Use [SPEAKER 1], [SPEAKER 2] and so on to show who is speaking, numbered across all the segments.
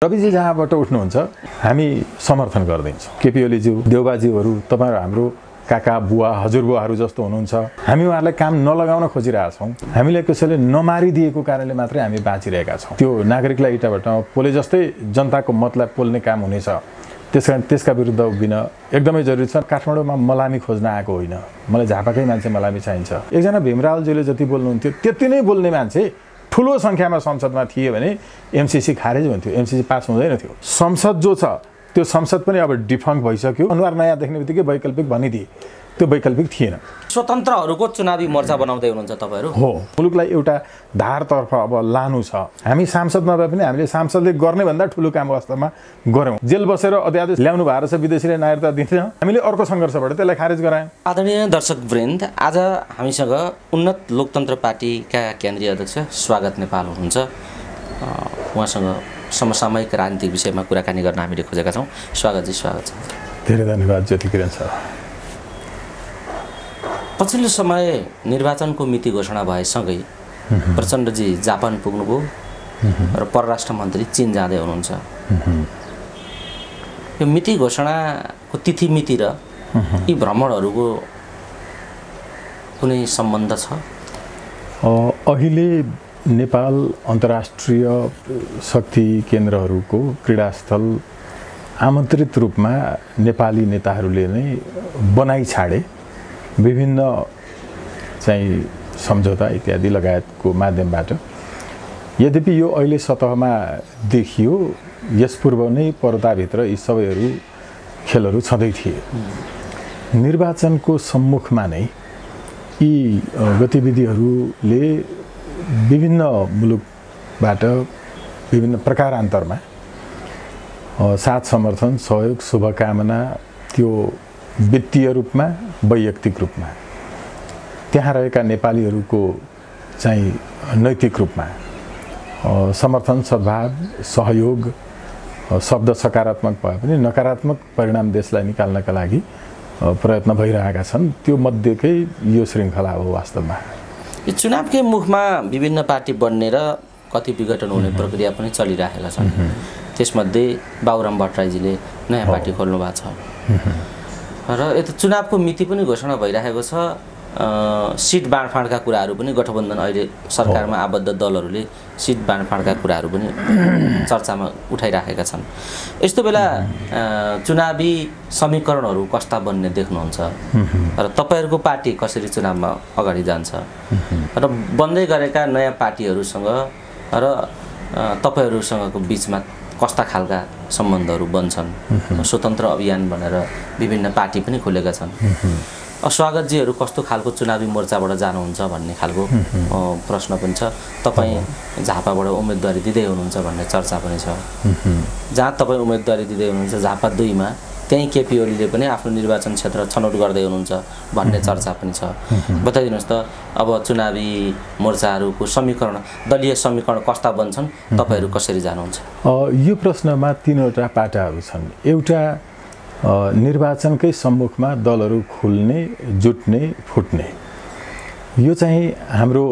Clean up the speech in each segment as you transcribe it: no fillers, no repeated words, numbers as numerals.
[SPEAKER 1] रविजी जहाँबाट उठ्नुहुन्छ हामी समर्थन गर्दैछौँ। केपी ओलीज्यू, देउबाज्यूहरू, तपाईहरु हाम्रो काका बुवा हजुरबुवाहरू जस्तो हुनुहुन्छ। हामी उहाँहरूलाई काम नलगाउन खोजिरहेछौँ। हामीले कसैले नमारिदिएको कारणले मात्रै हामी बाँचिरहेका छौँ। त्यो नागरिकलाई इटाबाट पोले जस्तै जनताको मतलाई पोल्ने काम हुनेछ। त्यसकारण त्यसका विरुद्ध उभिन एकदमै जरुरी छ। काठमाडौँमा मलामी खोज्न आएको होइन, मलाई झापाकै मान्छे मलामी चाहिन्छ। एकजना भीमरावलजीले जति बोल्नुहुन्थ्यो त्यति नै बोल्ने मान्छे ठुलो संख्यामा संसदमा थिए भने एमसीसी खारेज हुन्थ्यो, एमसीसी पास हुँदैन थियो। संसद जो छ त्यो संसद पनि अब डिफङ्क भइसक्यो। अनुहार नयाँ देख्ने बित्तिकै वैकल्पिक भनिदिए, त्यो वैकल्पिक थिएन।
[SPEAKER 2] स्वतन्त्रहरूको चुनावी मोर्चा बनाउँदै हुनुहुन्छ तपाईहरु?
[SPEAKER 1] हो, मुलुकलाई एउटा धारतर्फ अब लानु छ। हामी सांसद नभए पनि हामीले सांसदले गर्ने भन्दा ठुलो काम वास्तवमा गर्यौं। जेल बसेर अध्यादेश ल्याउनु भएको छ, विदेशीले नागरिकता दिन्छ, हामीले अर्को संघर्षबाट त्यसलाई खारेज गरायौं।
[SPEAKER 2] आदरणीय दर्शकवृन्द, आज हामीसँग उन्नत लोकतन्त्र पार्टीका केन्द्रीय अध्यक्ष स्वागत नेपाल हुनुहुन्छ। उहाँसँग समसामयिक राजनीतिक विषयमा कुराकानी गर्न हामीले खोजेका छौं। स्वागतजी, स्वागत छ।
[SPEAKER 1] धेरै धन्यवाद ज्योति किरण सर।
[SPEAKER 2] पछिल्लो समय निर्वाचनको मिति घोषणा भएसँगै प्रचण्डजी जापान पुग्नुभयो र परराष्ट्र मन्त्री चीन जाँदै हुनुहुन्छ। यो मिति घोषणाको तिथि मिति र यी भ्रमणहरूको कुनै सम्बन्ध छ?
[SPEAKER 1] अहिले नेपाल अन्तर्राष्ट्रिय शक्ति केन्द्रहरूको क्रीडास्थल आमन्त्रित रूपमा नेपाली नेताहरूले नै बनाइ छाडे। विभिन्न चाहिँ सम्झौता इत्यादि लगायतको माध्यमबाट। यद्यपि यो अहिले सतहमा देखियो, यस पूर्व नै पर्दाभित्र यी सबैहरू खेलहरू छँदै थिए। निर्वाचनको सम्मुखमा नै यी गतिविधिहरूले विभिन्न मुलुकबाट विभिन्न प्रकारान्तरमा साथ समर्थन, सहयोग, शुभकामना, त्यो वित्तीय रूपमा, वैयक्तिक रूपमा, त्यहाँ रहेका नेपालीहरूको चाहिँ नैतिक रूपमा समर्थन, सद्भाव, सहयोग, शब्द सकारात्मक भए पनि नकारात्मक परिणाम देशलाई निकाल्नका लागि प्रयत्न भइरहेका छन्। त्यो मध्येकै यो श्रृङ्खला हो वास्तवमा।
[SPEAKER 2] यो चुनावकै मुखमा विभिन्न पार्टी बन्ने र कति विघटन हुने प्रक्रिया पनि चलिरहेका छन्। त्यसमध्ये बाबुराम भट्टराईजीले नयाँ पार्टी खोल्नु भएको छ र यता चुनावको मिति पनि घोषणा भइरहेको छ। सिट बाँडफाँडका कुराहरू पनि गठबन्धन अहिले सरकारमा आबद्ध दलहरूले सिट बाँडफाँडका कुराहरू पनि चर्चामा उठाइराखेका छन्। यस्तो बेला चुनावी समीकरणहरू कस्ता बन्ने देख्नुहुन्छ र तपाईहरुको पार्टी कसरी चुनावमा अगाडि जान्छ र बन्दै गरेका नयाँ पार्टीहरूसँग र तपाईहरुसँगको बीचमा कस्ता खालका सम्बन्धहरू बन्छन्? स्वतन्त्र अभियान भनेर विभिन्न पार्टी पनि खोलेका छन्। स्वागतजीहरू कस्तो खालको चुनावी मोर्चाबाट जानुहुन्छ भन्ने खालको प्रश्न पनि छ। तपाईँ झापाबाट उम्मेदवारी दिँदै हुनुहुन्छ भन्ने चर्चा पनि छ। जहाँ तपाईँ उम्मेदवारी दिँदै हुनुहुन्छ झापा 2 मा, त्यही केपी ओलीले पनि आफ्नो निर्वाचन क्षेत्र छनौट गर्दै हुनुहुन्छ भन्ने चर्चा पनि छ। बताइदिनुहोस् त, अब चुनावी मोर्चाहरूको समीकरण, दलीय समीकरण कस्ता बन्छन्, तपाईहरु कसरी जानुहुन्छ?
[SPEAKER 1] यो प्रश्नमा 3वटा पाटाहरू छन्। एउटा निर्वाचनकै सम्मुखमा दलहरू खुल्ने, जुट्ने, फुट्ने। यो चाहिँ हाम्रो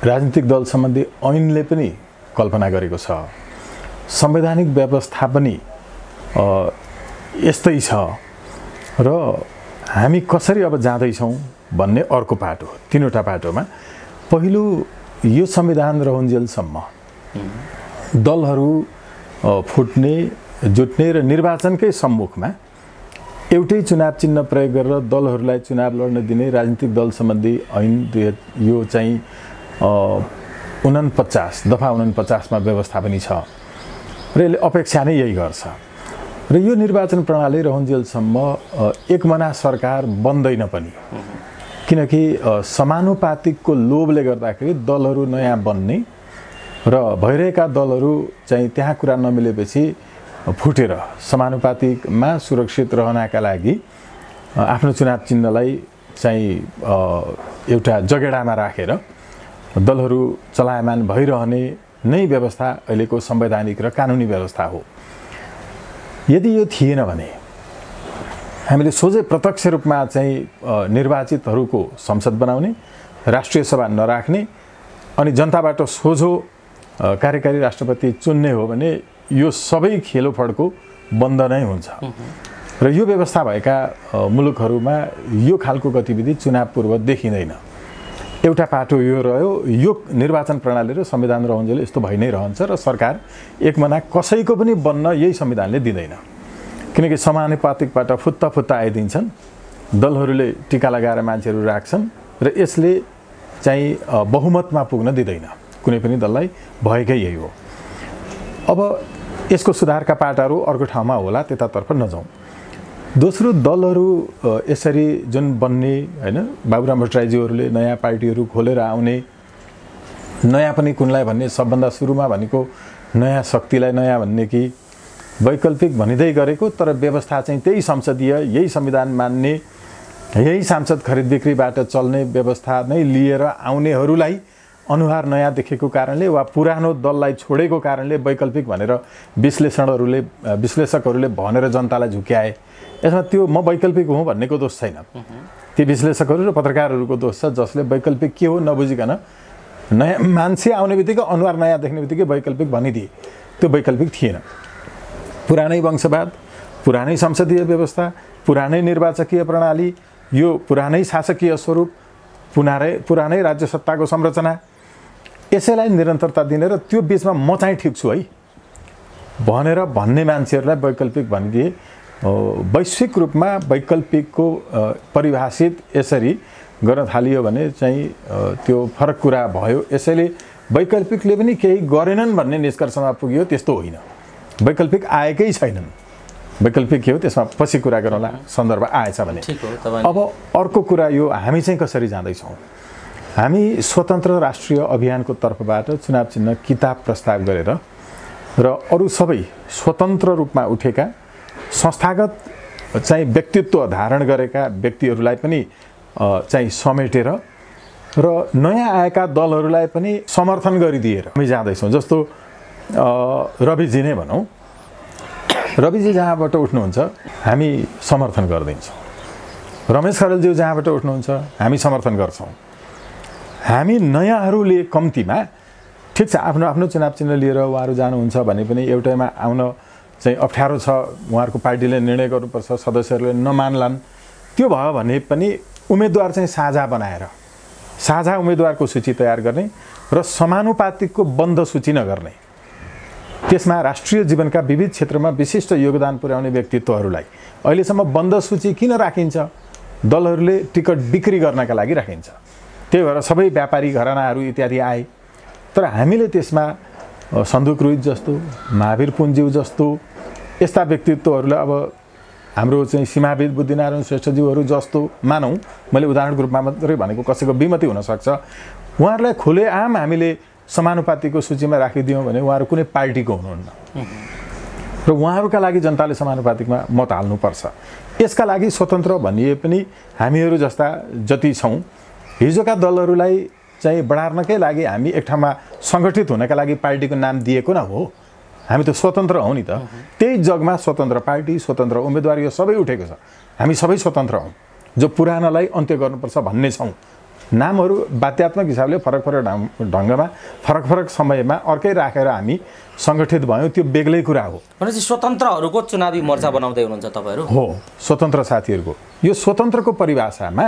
[SPEAKER 1] राजनीतिक दल सम्बन्धी ऐनले पनि कल्पना गरेको छ। संवैधानिक व्यवस्था पनि यस्तै छ र हामी कसरी अब जाँदैछौँ भन्ने अर्को पाटो। 3वटा पाटोमा पहिलो, यो संविधान रहुन्जेलसम्म दलहरू फुट्ने, जुट्ने र निर्वाचनकै सम्मुखमा एउटै चुनाव चिन्ह प्रयोग गरेर दलहरूलाई चुनाव लड्न दिने राजनीतिक दल सम्बन्धी ऐन यो चाहिँ 49 दफा 49 मा व्यवस्था पनि छ र यसले अपेक्षा नै यही गर्छ। र यो निर्वाचन प्रणाली रहुन्जेलसम्म एकमना सरकार बन्दैन पनि, किनकि समानुपातिकको लोभले गर्दाखेरि दलहरू नयाँ बन्ने र भइरहेका दलहरू चाहिँ त्यहाँ कुरा नमिलेपछि फुटेर समानुपातिकमा सुरक्षित रहनका लागि आफ्नो चुनाव चिन्हलाई चाहिँ एउटा जगेडामा राखेर दलहरू चलायमान भइरहने नै व्यवस्था अहिलेको संवैधानिक र कानुनी व्यवस्था हो। यदि यो थिएन भने हामीले सोझै प्रत्यक्ष रूपमा चाहिँ निर्वाचितहरूको संसद बनाउने, राष्ट्रिय सभा नराख्ने अनि जनताबाट सोझो कार्यकारी राष्ट्रपति चुन्ने हो भने यो सबै खेलोफडको बन्द नै हुन्छ र यो व्यवस्था भएका मुलुकहरूमा यो खालको गतिविधि चुनाव पूर्व देखिँदैन। एउटा पाटो यो रह्यो, यो निर्वाचन प्रणाली र संविधान रहन्जेल यस्तो भइ नै रहन्छ र सरकार एकमना कसैको पनि बन्न यही संविधानले दिँदैन। किनकि समानुपातिकबाट फुत्ता आइदिन्छन्, दलहरूले टीका लगाएर मान्छेहरू राख्छन् र यसले चाहिँ बहुमतमा पुग्न दिँदैन कुनै पनि दललाई, भएकै यही हो। अब यसको सुधारका पाटाहरू अर्को ठाउँमा होला, त्यतातर्फ नजाउँ। दोस्रो, दलहरू यसरी जुन बन्ने हैन, बाबुराम भट्टराईज्यूहरूले नयाँ पार्टीहरू खोलेर आउने, नयाँ पनि कुनलाई भन्ने, सबभन्दा सुरुमा भनेको नयाँ शक्तिलाई नयाँ भन्ने कि वैकल्पिक भनिँदै गरेको, तर व्यवस्था चाहिँ त्यही संसदीय, यही संविधान मान्ने, यही सांसद खरिद बिक्रीबाट चल्ने व्यवस्था नै लिएर आउनेहरूलाई अनुहार नयाँ देखेको कारणले वा पुरानो दललाई छोडेको कारणले वैकल्पिक भनेर विश्लेषकहरूले भनेर जनतालाई झुक्याए। यसमा त्यो म वैकल्पिक हुँ भन्नेको दोष छैन, ती विश्लेषकहरू र पत्रकारहरूको दोष छ जसले वैकल्पिक के हो नबुझिकन नयाँ मान्छे आउने बित्तिकै अनुहार नयाँ देख्ने बित्तिकै वैकल्पिक भनिदिए। त्यो वैकल्पिक थिएन। पुरानै वंशवाद, पुरानै संसदीय व्यवस्था, पुरानै निर्वाचकीय प्रणाली, यो पुरानै शासकीय स्वरूप, पुरानै राज्य सत्ताको संरचना, यसैलाई निरन्तरता दिने र त्यो बिचमा म चाहिँ ठिक छु है भनेर भन्ने मान्छेहरूलाई वैकल्पिक भनिदिए। वैश्विक रूपमा वैकल्पिकको परिभाषित यसरी गर्न थालियो भने चाहिँ त्यो फरक कुरा भयो। यसैले वैकल्पिकले पनि केही गरेनन् भन्ने निष्कर्षमा पुग्यो, त्यस्तो होइन। वैकल्पिक आएकै छैनन्। वैकल्पिक के हो त्यसमा पछि कुरा गरौँला, सन्दर्भ आएछ भने। अब अर्को कुरा, यो हामी चाहिँ कसरी जाँदैछौँ। हामी स्वतन्त्र राष्ट्रिय अभियानको तर्फबाट चुनाव चिन्ह किताब प्रस्ताव गरेर र अरू सबै स्वतन्त्र रूपमा उठेका संस्थागत चाहिँ व्यक्तित्व धारण गरेका व्यक्तिहरूलाई पनि चाहिँ समेटेर र नयाँ आएका दलहरूलाई पनि समर्थन गरिदिएर हामी जाँदैछौँ। जस्तो रविजी नै भनौँ, रविजी जहाँबाट उठ्नुहुन्छ हामी समर्थन गरिदिन्छौँ, रमेश खरेलज्यू जहाँबाट उठ्नुहुन्छ हामी समर्थन गर्छौँ। हामी नयाँहरूले कम्तीमा ठिक छ आफ्नो आफ्नो चुनाव चिन्ह लिएर उहाँहरू जानुहुन्छ भने पनि एउटैमा आउन चाहिँ अप्ठ्यारो छ, उहाँहरूको पार्टीले निर्णय गर्नुपर्छ, सदस्यहरूले नमान्लान्। त्यो भयो भने पनि उम्मेदवार चाहिँ साझा बनाएर साझा उम्मेदवारको सूची तयार गर्ने र समानुपातिकको बन्द सूची नगर्ने, त्यसमा राष्ट्रिय जीवनका विविध क्षेत्रमा विशिष्ट योगदान पुर्याउने व्यक्तित्वहरूलाई अहिलेसम्म बन्द सूची किन राखिन्छ? दलहरूले टिकट बिक्री गर्नका लागि राखिन्छ। त्यही भएर सबै व्यापारी घरानाहरू इत्यादि आए। तर हामीले त्यसमा सन्दुक रुइत जस्तो, महावीर पुन्ज्यू जस्तो यस्ता व्यक्तित्वहरूलाई, अब हाम्रो चाहिँ सीमाविद बुद्धिनारायण श्रेष्ठज्यूहरू जस्तो मानौँ, मैले उदाहरणको रूपमा मात्रै भनेको, कसैको विमति हुनसक्छ, उहाँहरूलाई खुलेआम हामीले समानुपातिकको सूचीमा राखिदियौँ भने उहाँहरू कुनै पार्टीको हुनुहुन्न र उहाँहरूका लागि जनताले समानुपातिकमा मत हाल्नुपर्छ। यसका लागि स्वतन्त्र भनिए पनि हामीहरू जस्ता जति छौँ, हिजोका दलहरूलाई चाहिँ बढार्नकै लागि हामी एक ठाउँमा सङ्गठित हुनका लागि पार्टीको नाम दिएको न हो। हामी त स्वतन्त्र हौँ नि त। त्यही जगमा स्वतन्त्र पार्टी, स्वतन्त्र उम्मेदवार यो सबै उठेको छ। हामी सबै स्वतन्त्र हौँ जो पुरानालाई अन्त्य गर्नुपर्छ भन्ने छौँ। नामहरू वात्यात्मक हिसाबले फरक ढङ्गमा फरक समयमा अर्कै राखेर हामी सङ्गठित भयौँ, त्यो बेग्लै कुरा हो।
[SPEAKER 2] भनेपछि स्वतन्त्रहरूको चुनावी मोर्चा बनाउँदै हुनुहुन्छ तपाईँहरू? हो,
[SPEAKER 1] स्वतन्त्र साथीहरूको। यो स्वतन्त्रको परिभाषामा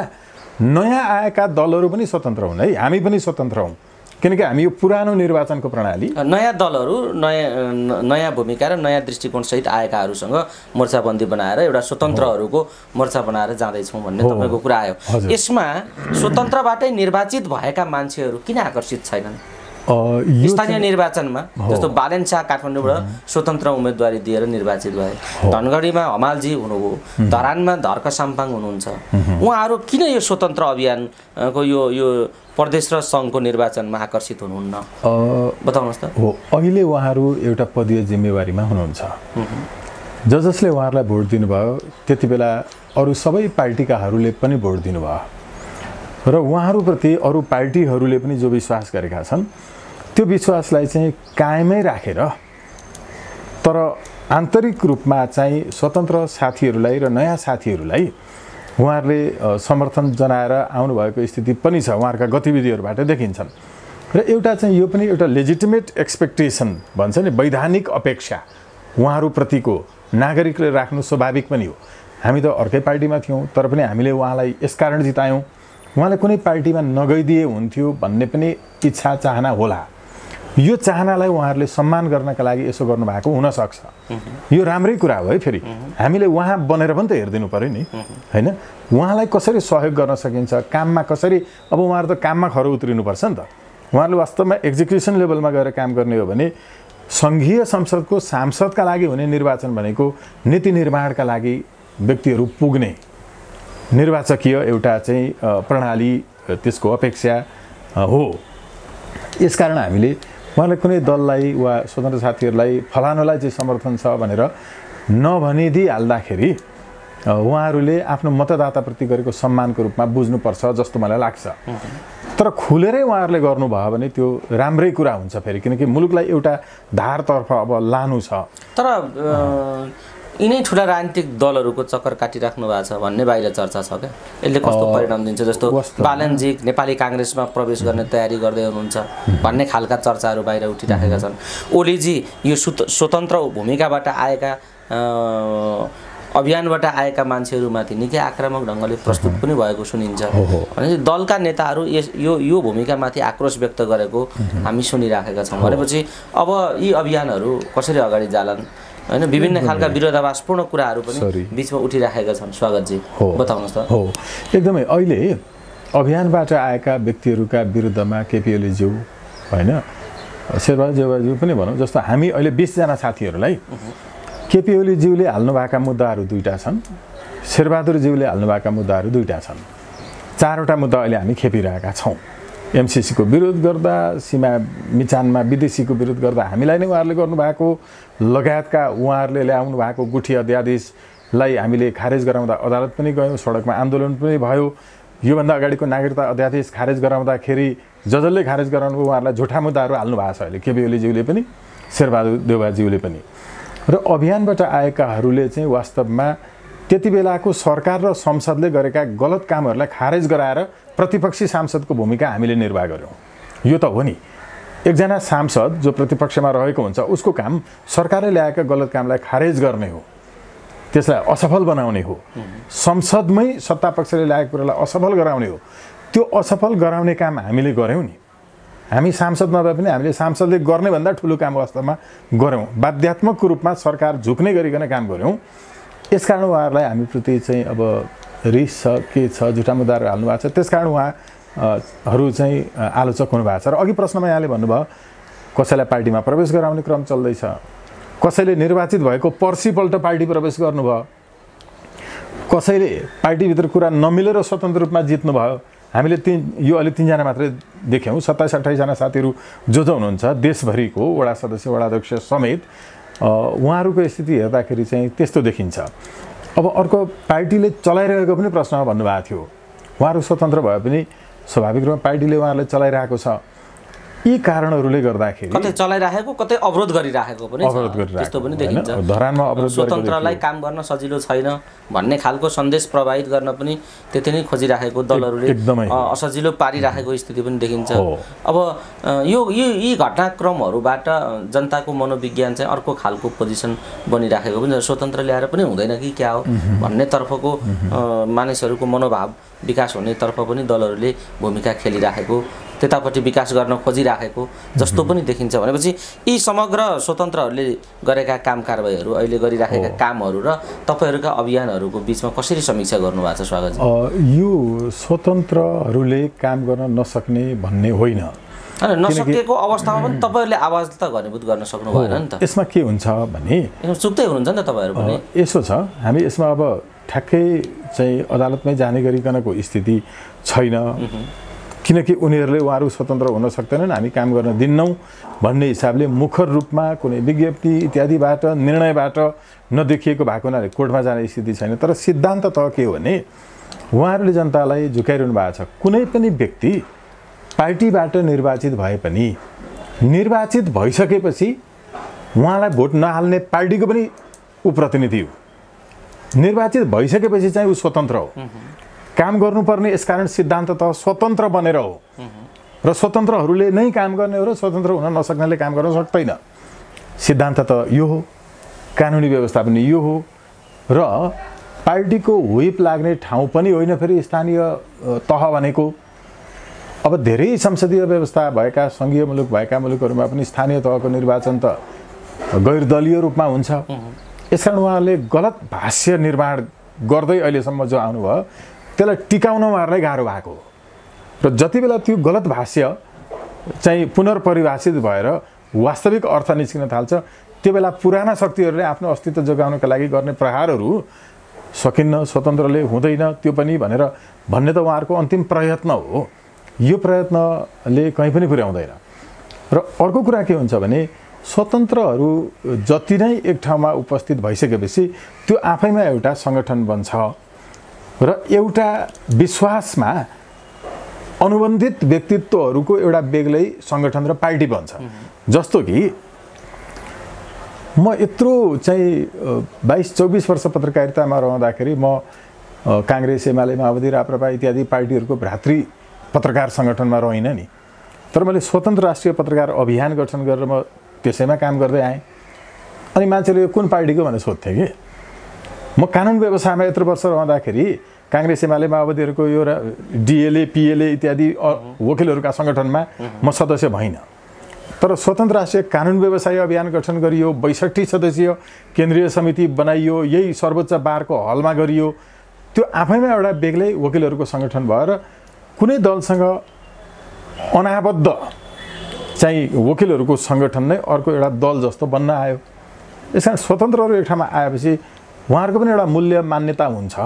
[SPEAKER 1] नयाँ आएका दलहरू पनि स्वतन्त्र हुन् है, हामी पनि स्वतन्त्र हौँ। किनकि हामी यो पुरानो निर्वाचनको प्रणाली,
[SPEAKER 2] नयाँ दलहरू नयाँ भूमिका र नयाँ दृष्टिकोणसहित आएकाहरूसँग मोर्चाबन्दी बनाएर एउटा स्वतन्त्रहरूको मोर्चा बनाएर जाँदैछौँ भन्ने तपाईँको कुरा आयो। यसमा स्वतन्त्रबाटै निर्वाचित भएका मान्छेहरू किन आकर्षित छैनन्? स्थानीय निर्वाचनमा जस्तो बालेन शाह काठमाडौँबाट स्वतन्त्र उम्मेदवारी दिएर निर्वाचित भए, धनगढीमा हमालजी हुनुभयो, धरानमा धर्क साम्पाङ हुनुहुन्छ, उहाँहरू किन यो स्वतन्त्र अभियानको यो प्रदेश र सङ्घको निर्वाचनमा आकर्षित हुनुहुन्न? बताउनुहोस् त।
[SPEAKER 1] हो, अहिले उहाँहरू एउटा पदीय जिम्मेवारीमा हुनुहुन्छ। जसले उहाँहरूलाई भोट दिनुभयो त्यति बेला अरू सबै पार्टीकाहरूले पनि भोट दिनुभयो र उहाँहरूप्रति अरू पार्टीहरूले पनि जो विश्वास गरेका छन् त्यो विश्वासलाई चाहिँ कायमै राखेर, तर आन्तरिक रूपमा चाहिँ स्वतन्त्र साथीहरूलाई र नयाँ साथीहरूलाई उहाँहरूले समर्थन जनाएर आउनुभएको स्थिति पनि छ, उहाँहरूका गतिविधिहरूबाट देखिन्छन्। र एउटा चाहिँ यो पनि एउटा लेजिटिमेट एक्सपेक्टेसन भन्छ नि, वैधानिक अपेक्षा उहाँहरूप्रतिको नागरिकले राख्नु स्वाभाविक पनि हो। हामी त अर्कै पार्टीमा थियौँ, तर पनि हामीले उहाँलाई यसकारण जितायौँ। उहाँले कुनै पार्टीमा नगइदिए हुन्थ्यो भन्ने पनि इच्छा चाहना होला। यो चाहनालाई उहाँहरूले सम्मान गर्नका लागि यसो गर्नुभएको हुनसक्छ। यो राम्रै कुरा हो है। फेरि हामीले उहाँ बनेर पनि त हेरिदिनु पऱ्यो नि, होइन? उहाँलाई कसरी सहयोग गर्न सकिन्छ, काममा कसरी, अब उहाँहरू त काममा खरो उत्रिनुपर्छ नि त। उहाँहरूले वास्तवमा एक्जिक्युसन लेभलमा गएर काम गर्ने हो भने सङ्घीय संसदको सांसदका लागि हुने निर्वाचन भनेको नीति निर्माणका लागि व्यक्तिहरू पुग्ने निर्वाचकीय एउटा चाहिँ प्रणाली, त्यसको अपेक्षा हो। यसकारण हामीले उहाँले कुनै दललाई वा स्वतन्त्र साथीहरूलाई फलानुलाई चाहिँ समर्थन छ भनेर नभनिदिइहाल्दाखेरि उहाँहरूले आफ्नो मतदाताप्रति गरेको सम्मानको रूपमा बुझ्नुपर्छ जस्तो मलाई लाग्छ। तर खुलेरै उहाँहरूले गर्नुभयो भने त्यो राम्रै कुरा हुन्छ फेरि, किनकि मुलुकलाई एउटा धारतर्फ अब लानु छ।
[SPEAKER 2] तर यिनै ठुला राजनीतिक दलहरूको चक्कर काटिराख्नु भएको छ भन्ने बाहिर चर्चा छ क्या। यसले कस्तो परिणाम दिन्छ? जस्तो बालनजी नेपाली काङ्ग्रेसमा प्रवेश गर्ने तयारी गर्दै हुनुहुन्छ भन्ने खालका चर्चाहरू बाहिर उठिराखेका छन्। ओलीजी यो स्वतन्त्र भूमिकाबाट आएका अभियानबाट आएका मान्छेहरूमाथि निकै आक्रामक ढङ्गले प्रस्तुत पनि भएको सुनिन्छ। भनेपछि दलका नेताहरू यो भूमिकामाथि आक्रोश व्यक्त गरेको हामी सुनिराखेका छौँ। भनेपछि अब यी अभियानहरू कसरी अगाडि जालान्, होइन? विभिन्न खालका विरोधाभासपूर्ण कुराहरू पनि बिचमा उठिराखेका छन्। स्वागतजी, बताउनुहोस् त।
[SPEAKER 1] हो, एकदमै। अहिले अभियानबाट आएका व्यक्तिहरूका विरुद्धमा केपी ओलीज्यू, होइन, शेरबहादुर देउवाज्यू पनि भनौँ, जस्तो हामी अहिले 20 जना साथीहरूलाई केपी ओलीज्यूले हाल्नुभएका मुद्दाहरू 2टा छन्, शेरबहादुरज्यूले हाल्नुभएका मुद्दाहरू 2टा छन्। 4वटा मुद्दा अहिले हामी खेपिरहेका छौँ। एमसिसीको विरोध गर्दा, सीमा मिचानमा विदेशीको विरोध गर्दा हामीलाई नै उहाँहरूले गर्नुभएको लगायतका उहाँहरूले ल्याउनु भएको गुठी अध्यादेशलाई हामीले खारेज गराउँदा अदालत पनि गयौँ, सडकमा आन्दोलन पनि भयो। योभन्दा अगाडिको नागरिकता अध्यादेश खारेज गराउँदाखेरि जसले खारेज गराउनु उहाँहरूलाई झुठा मुद्दाहरू हाल्नु भएको छ अहिले केपी ओलीज्यूले पनि, शेरबहादुर देउवाज्यूले पनि। र अभियानबाट आएकाहरूले चाहिँ वास्तवमा त्यति बेलाको सरकार र संसदले गरेका गलत कामहरूलाई खारेज गराएर प्रतिपक्षी सांसदको भूमिका हामीले निर्वाह गऱ्यौँ। यो त हो नि, एकजना सांसद जो प्रतिपक्षमा रहेको हुन्छ उसको काम सरकारले ल्याएका गलत कामलाई खारेज गर्ने हो, त्यसलाई असफल बनाउने हो। संसदमै सत्तापक्षले ल्याएको कुरालाई असफल गराउने हो। त्यो असफल गराउने काम हामीले गऱ्यौँ नि। हामी सांसद नभए पनि हामीले सांसदले गर्ने भन्दा ठुलो काम वास्तवमा गऱ्यौँ। बाध्यात्मक रूपमा सरकार झुक्ने गरिकन काम गऱ्यौँ। यसकारण उहाँहरूलाई हामीप्रति चाहिँ अब रिस छ, के छ, झुटा मुद्दाहरू हाल्नु भएको छ। त्यसकारण उहाँहरू चाहिँ आलोचक हुनुभएको छ। र अघि प्रश्नमा यहाँले भन्नुभयो कसैलाई पार्टीमा प्रवेश गराउने क्रम चल्दैछ, कसैले निर्वाचित भएको पर्सिपल्ट पार्टी प्रवेश गर्नुभयो, कसैले पार्टीभित्र कुरा नमिलेर स्वतन्त्र रूपमा जित्नुभयो। हामीले यो अहिले 3 जना मात्रै देख्यौँ। 27-28 जना साथीहरू जो हुनुहुन्छ देशभरिको वडा सदस्य, वडाध्यक्ष समेत, उहाँहरूको स्थिति हेर्दाखेरि चाहिँ त्यस्तो देखिन्छ। अब अर्को पार्टीले चलाइरहेको पनि प्रश्नमा भन्नुभएको थियो, उहाँहरू स्वतन्त्र भए पनि स्वाभाविक रूपमा पार्टीले उहाँहरूलाई चलाइरहेको छ। यी कारणहरूले गर्दाखेरि
[SPEAKER 2] कतै चलाइराखेको, कतै अवरोध गरिराखेको पनि त्यस्तो पनि देखिन्छ।
[SPEAKER 1] धरानमा अवरोध
[SPEAKER 2] स्वतन्त्रलाई काम गर्न सजिलो छैन भन्ने खालको सन्देश प्रभावित गर्न पनि त्यति नै खोजिराखेको दलहरूले असजिलो पारिराखेको स्थिति पनि देखिन्छ। अब यी घटनाक्रमहरूबाट जनताको मनोविज्ञान चाहिँ अर्को खालको पोजिसन बनिराखेको पनि, स्वतन्त्र ल्याएर पनि हुँदैन कि क्या हो भन्ने तर्फको मानिसहरूको मनोभाव विकास हुने तर्फ पनि दलहरूले भूमिका खेलिराखेको, त्यतापट्टि विकास गर्न खोजिराखेको जस्तो पनि देखिन्छ। भनेपछि यी समग्र स्वतन्त्रहरूले गरेका काम कारबाहीहरू, अहिले गरिराखेका कामहरू र तपाईँहरूका अभियानहरूको बिचमा कसरी समीक्षा गर्नुभएको छ स्वागत?
[SPEAKER 1] यो स्वतन्त्रहरूले काम गर्न नसक्ने भन्ने होइन,
[SPEAKER 2] नसकेको अवस्थामा पनि तपाईँहरूले आवाज त घनीभूत गर्न सक्नु भएन नि त।
[SPEAKER 1] यसमा के हुन्छ भने
[SPEAKER 2] चुक्दै हुनुहुन्छ नि त तपाईँहरू पनि।
[SPEAKER 1] यसो छ, हामी यसमा अब ठ्याक्कै चाहिँ अदालतमै जाने गरिकनको स्थिति छैन, किनकि उनीहरूले स्वतन्त्र हुन सक्दैनन्, हामी काम गर्न दिन्नौँ भन्ने हिसाबले मुखर रूपमा कुनै विज्ञप्ति इत्यादिबाट, निर्णयबाट नदेखिएको भएको हुनाले कोर्टमा जाने स्थिति छैन। तर सिद्धान्त त के हो भने उहाँहरूले जनतालाई झुकाइरहनु भएको छ। कुनै पनि व्यक्ति पार्टीबाट निर्वाचित भए पनि निर्वाचित भइसकेपछि उहाँलाई भोट नहाल्ने पार्टीको पनि ऊ प्रतिनिधि हो। निर्वाचित भइसकेपछि चाहिँ ऊ स्वतन्त्र हो, काम गर्नुपर्ने। यसकारण सिद्धान्त त स्वतन्त्र बनेर हो, र स्वतन्त्रहरूले नै काम गर्ने हो र स्वतन्त्र हुन नसक्नेले काम गर्न सक्दैन। सिद्धान्त त यो हो, कानुनी व्यवस्था पनि यो हो र पार्टीको व्हिप लाग्ने ठाउँ पनि होइन फेरि स्थानीय तह भनेको। अब धेरै संसदीय व्यवस्था भएका सङ्घीय मुलुक भएका मुलुकहरूमा पनि स्थानीय तहको निर्वाचन त गैर दलीय रूपमा हुन्छ। यसकारण उहाँले गलत भाष्य निर्माण गर्दै अहिलेसम्म जो आउनुभयो त्यसलाई टिकाउन उहाँहरूलाई गाह्रो भएको हो र जति बेला त्यो गलत भाष्य चाहिँ पुनर्परिभाषित भएर वास्तविक अर्थ निस्किन थाल्छ त्यो बेला पुराना शक्तिहरूले आफ्नो अस्तित्व जोगाउनका लागि गर्ने प्रहारहरू सकिन्न, स्वतन्त्रले हुँदैन त्यो पनि भनेर भन्ने त उहाँहरूको अन्तिम प्रयत्न हो। यो प्रयत्नले कहीँ पनि पुर्याउँदैन। र अर्को कुरा के हुन्छ भने स्वतन्त्रहरू जति नै एक ठाउँमा उपस्थित भइसकेपछि त्यो आफैमा एउटा सङ्गठन बन्छ र एउटा विश्वासमा अनुबन्धित व्यक्तित्वहरूको एउटा बेग्लै सङ्गठन र पार्टी बन्छ। जस्तो कि म यत्रो चाहिँ 22-24 वर्ष पत्रकारितामा रहँदाखेरि म काङ्ग्रेस, एमाले, माओवादी, राप्रपा इत्यादि पार्टीहरूको भ्रातृ पत्रकार सङ्गठनमा रहिनँ नि, तर मैले स्वतन्त्र राष्ट्रिय पत्रकार अभियान गठन गरेर म त्यसैमा काम गर्दै आएँ। अनि मान्छेले यो कुन पार्टीको भनेर सोध्थे कि म कानुन व्यवसायमा यत्रो वर्ष रहँदाखेरि काङ्ग्रेस, एमाले, माओवादीहरूको यो डिएलए, पिएलए इत्यादि वकिलहरूका सङ्गठनमा म सदस्य भइनँ। तर स्वतन्त्र राष्ट्रिय कानुन व्यवसाय अभियान गठन गरियो, 62 सदस्यीय केन्द्रीय समिति बनाइयो, यही सर्वोच्च बारको हलमा गरियो। त्यो आफैमा एउटा बेग्लै वकिलहरूको सङ्गठन भएर कुनै दलसँग अनाबद्ध चाहिँ वकिलहरूको सङ्गठन नै अर्को एउटा दल जस्तो बन्न आयो। यसकारण स्वतन्त्रहरू एक ठाउँमा आएपछि उहाँहरूको पनि एउटा मूल्य मान्यता हुन्छ।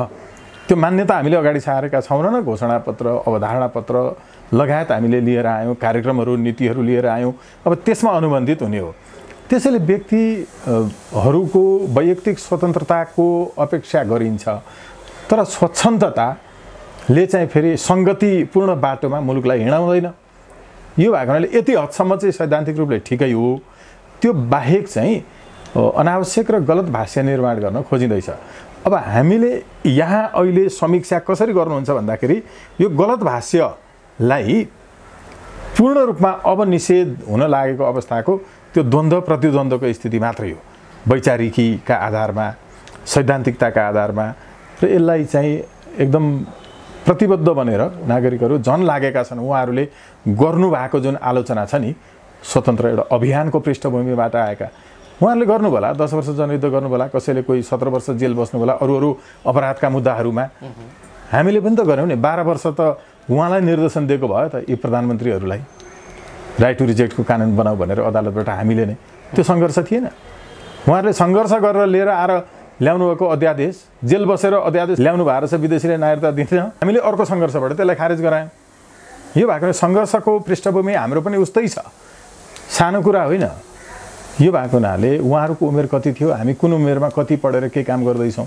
[SPEAKER 1] त्यो मान्यता हामीले अगाडि सारेका छौँ र घोषणापत्र, अवधारणा पत्र लगायत हामीले लिएर आयौँ, कार्यक्रमहरू, नीतिहरू लिएर आयौँ। अब त्यसमा अनुबन्धित हुने हो। त्यसैले व्यक्तिहरूको वैयक्तिक स्वतन्त्रताको अपेक्षा गरिन्छ, तर स्वच्छन्दताले चाहिँ फेरि सङ्गतिपूर्ण बाटोमा मुलुकलाई हिँडाउँदैन। यो भएको हुनाले यति हदसम्म चाहिँ सैद्धान्तिक रूपले ठिकै हो। त्यो बाहेक चाहिँ अनावश्यक र गलत भाष्य निर्माण गर्न खोजिँदैछ। अब हामीले यहाँ अहिले समीक्षा कसरी गर्नुहुन्छ भन्दाखेरि यो गलत भाष्यलाई पूर्ण रूपमा अब निषेध हुन लागेको अवस्थाको त्यो द्वन्द्व प्रतिद्वन्द्वको स्थिति मात्रै हो। वैचारिकीका आधारमा, सैद्धान्तिकताका आधारमा र यसलाई चाहिँ एकदम प्रतिबद्ध बनेर नागरिकहरू झन् लागेका छन्। उहाँहरूले गर्नुभएको जुन आलोचना छ नि, स्वतन्त्र एउटा अभियानको पृष्ठभूमिबाट आएका, उहाँहरूले गर्नुभयो होला, 10 वर्ष जनयुद्ध गर्नुभयो होला, कसैले कोही 17 वर्ष जेल बस्नु होला अरू अपराधका मुद्दाहरूमा। हामीले पनि त गऱ्यौँ नि। 12 वर्ष त उहाँलाई निर्देशन दिएको भयो त यी प्रधानमन्त्रीहरूलाई, राइट टु रिजेक्टको कानुन बनाऊ भनेर अदालतबाट हामीले नै। त्यो सङ्घर्ष थिएन? उहाँहरूले सङ्घर्ष गरेर लिएर आएर ल्याउनु भएको अध्यादेश, जेल बसेर अध्यादेश ल्याउनु भएको रहेछ, विदेशीले नागरिकता दिन्छ। हामीले अर्को सङ्घर्षबाट त्यसलाई खारेज गरायौँ। यो भएको सङ्घर्षको पृष्ठभूमि हाम्रो पनि उस्तै छ, सानो कुरा होइन। यो भएको हुनाले उहाँहरूको उमेर कति थियो, हामी कुन उमेरमा कति पढेर के काम गर्दैछौँ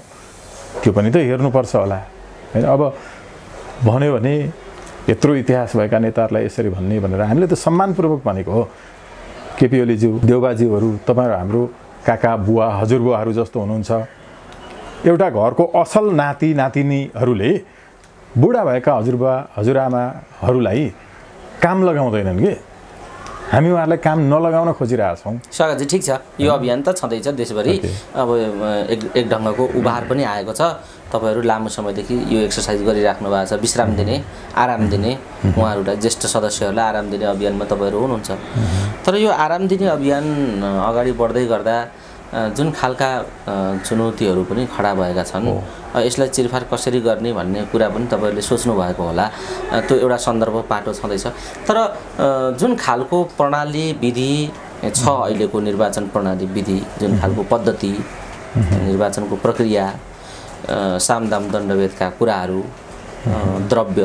[SPEAKER 1] त्यो पनि त हेर्नुपर्छ होला होइन। अब भन्यो भने यत्रो इतिहास भएका नेताहरूलाई यसरी भन्ने भनेर हामीले त सम्मानपूर्वक भनेको हो। केपी ओलीज्यू, देउबाज्यूहरू, तपाईँहरू हाम्रो काका, बुवा, हजुरबुवाहरू जस्तो हुनुहुन्छ। एउटा घरको असल नाति नातिनीहरूले बुढा भएका हजुरबुवा हजुरआमाहरूलाई काम लगाउँदैनन् कि हामी उहाँहरूलाई काम नलगाउन खोजिरहेछौँ।
[SPEAKER 2] स्वागत जी, ठिक छ। यो अभियान त छँदैछ देशभरि। अब एक ढङ्गको उभार पनि आएको छ। तपाईँहरू लामो समयदेखि यो एक्सर्साइज गरिराख्नु भएको छ, विश्राम दिने, आराम दिने, उहाँहरूलाई ज्येष्ठ सदस्यहरूलाई आराम दिने अभियानमा तपाईँहरू हुनुहुन्छ। तर यो आराम दिने अभियान अगाडि बढ्दै गर्दा जुन खालका चुनौतीहरू पनि खडा भएका छन्, यसलाई चिरफार कसरी गर्ने भन्ने कुरा पनि तपाईँहरूले सोच्नु भएको होला। त्यो एउटा सन्दर्भ पाटो छँदैछ। तर जुन खालको प्रणाली विधि छ अहिलेको निर्वाचन प्रणाली विधि, जुन खालको पद्धति, निर्वाचनको प्रक्रिया, सामदाम दण्डभेदका कुराहरू, द्रव्य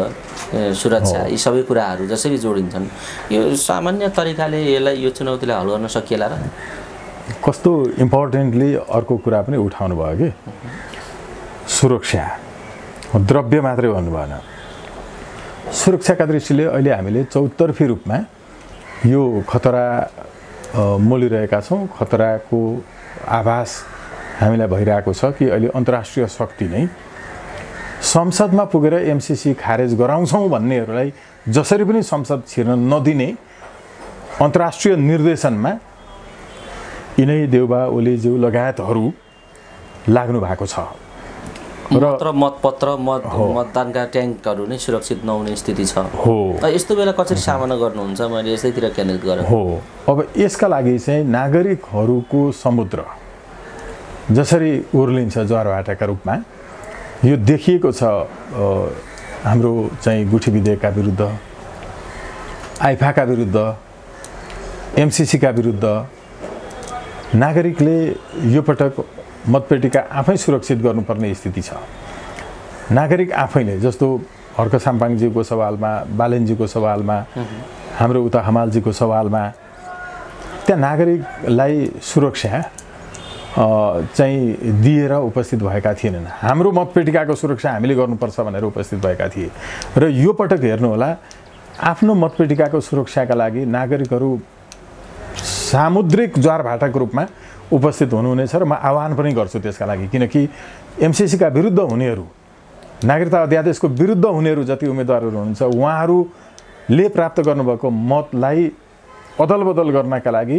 [SPEAKER 2] सुरक्षा, यी सबै कुराहरू जसरी जोडिन्छन्, यो सामान्य तरिकाले यसलाई, यो चुनौतीलाई हल गर्न सकिएला र?
[SPEAKER 1] कस्तो इम्पोर्टेन्टली अर्को कुरा पनि उठाउनु भयो कि सुरक्षा, द्रव्य मात्रै भन्नु भएन। सुरक्षाका दृष्टिले अहिले हामीले चौतर्फी रूपमा यो खतरा मोलिरहेका छौँ। खतराको आभास हामीलाई भइरहेको छ कि अहिले अन्तर्राष्ट्रिय शक्ति नै संसदमा पुगेर एमसीसी खारेज गराउँछौँ भन्नेहरूलाई जसरी पनि संसद छिर्न नदिने अन्तर्राष्ट्रिय निर्देशनमा यिनै देउबा ओलीज्यू लगायतहरू लाग्नु भएको छ
[SPEAKER 2] र मतपत्र मतदानका ट्याङ्कहरू नै सुरक्षित नहुने स्थिति छ
[SPEAKER 1] हो।
[SPEAKER 2] यस्तो बेला कसरी सामना गर्नुहुन्छ मैले यसैतिर केन्द्रित गरेँ
[SPEAKER 1] हो। अब यसका लागि चाहिँ नागरिकहरूको समुद्र जसरी उर्लिन्छ ज्वारभाटाका रूपमा यो देखिएको छ हाम्रो चाहिँ गुठी विधेयकका विरुद्ध, आइफाका विरुद्ध, एमसीसीका विरुद्ध नागरिकले यो पटक मतपेटिका आफै सुरक्षित गर्नुपर्ने स्थिति छ। नागरिक आफैले जस्तो हर्क साम्पाङजीको सवालमा, बालेनजीको सवालमा, हाम्रो उता हमालजीको सवालमा त्यहाँ नागरिकलाई सुरक्षा चाहिँ दिएर उपस्थित भएका थिएनन्। हाम्रो मतपेटिकाको सुरक्षा हामीले गर्नुपर्छ भनेर उपस्थित भएका थिए र यो पटक हेर्नुहोला आफ्नो मतपेटिकाको सुरक्षाका लागि नागरिकहरू सामुद्रिक ज्वारभाटाको रूपमा उपस्थित हुनुहुनेछ र म आह्वान पनि गर्छु त्यसका लागि, किनकि एमसीसीका विरुद्ध हुनेहरू, नागरिकता अध्यादेशको विरुद्ध हुनेहरू जति उम्मेदवारहरू हुनुहुन्छ उहाँहरूले प्राप्त गर्नुभएको मतलाई अदलबदल गर्नका लागि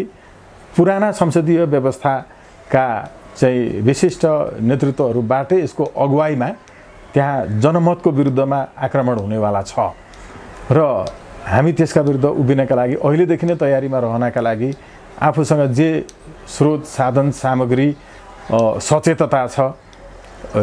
[SPEAKER 1] पुराना संसदीय व्यवस्थाका चाहिँ विशिष्ट नेतृत्वहरूबाटै यसको अगुवाईमा त्यहाँ जनमतको विरुद्धमा आक्रमण हुनेवाला छ र हामी त्यसका विरुद्ध उभिनका लागि अहिलेदेखि नै तयारीमा रहनका लागि आफूसँग जे स्रोत साधन सामग्री सचेतता छ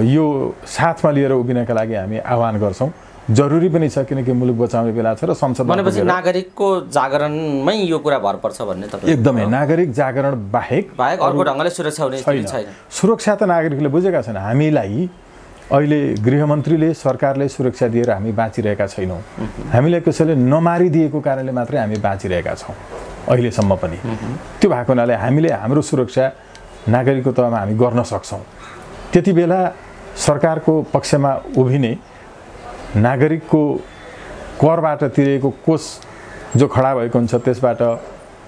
[SPEAKER 1] यो साथमा लिएर उभिनका लागि हामी आह्वान गर्छौँ। जरुरी पनि छ किनकि मुलुक बचाउने बेला छ र संसदमा
[SPEAKER 2] भनेपछि नागरिकको जागरणमै यो कुरा भर पर्छ भन्ने तपाईँ
[SPEAKER 1] एकदमै नागरिक जागरण बाहेक
[SPEAKER 2] अर्को ढङ्गले सुरक्षा हुने छैन।
[SPEAKER 1] सुरक्षा त नागरिकले बुझेका छन्। हामीलाई अहिले गृहमन्त्रीले सरकारले सुरक्षा दिएर हामी बाँचिरहेका छैनौँ। हामीलाई कसैले नमारिदिएको कारणले मात्रै हामी बाँचिरहेका छौँ अहिलेसम्म पनि। त्यो भएको हुनाले हामीले हाम्रो सुरक्षा नागरिकको तहमा हामी गर्न सक्छौँ। त्यति बेला सरकारको पक्षमा उभिने नागरिकको करबाट तिरेको कोष जो खडा भएको हुन्छ त्यसबाट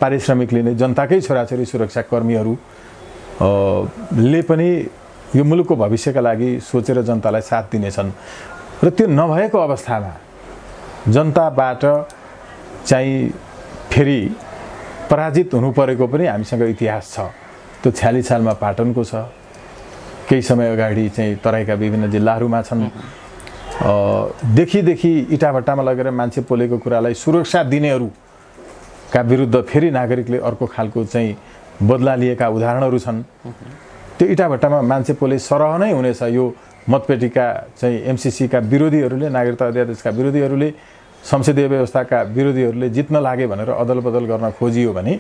[SPEAKER 1] पारिश्रमिक लिने जनताकै छोराछोरी सुरक्षाकर्मीहरूले पनि यो मुलुकको भविष्यका लागि सोचेर जनतालाई साथ दिनेछन् र त्यो नभएको अवस्थामा जनताबाट चाहिँ फेरि पराजित हुनु परेको पनि हामीसँग इतिहास छ। त्यो 46 सालमा पाटनको छ, केही समय अगाडि चाहिँ तराईका विभिन्न जिल्लाहरूमा छन्। देखि इटाभट्टामा लगेर मान्छे पोलेको कुरालाई सुरक्षा दिनेहरूका विरुद्ध फेरि नागरिकले अर्को खालको चाहिँ बदला लिएका उदाहरणहरू छन्। त्यो इटाभट्टामा मान्छे पोले सरह नै हुनेछ यो मतपेटिका चाहिँ एमसीसीका विरोधीहरूले, नागरिकता अध्यादेशका विरोधीहरूले, संसदीय व्यवस्थाका विरोधीहरूले जित्न लागे भनेर अदलबदल गर्न खोजियो भने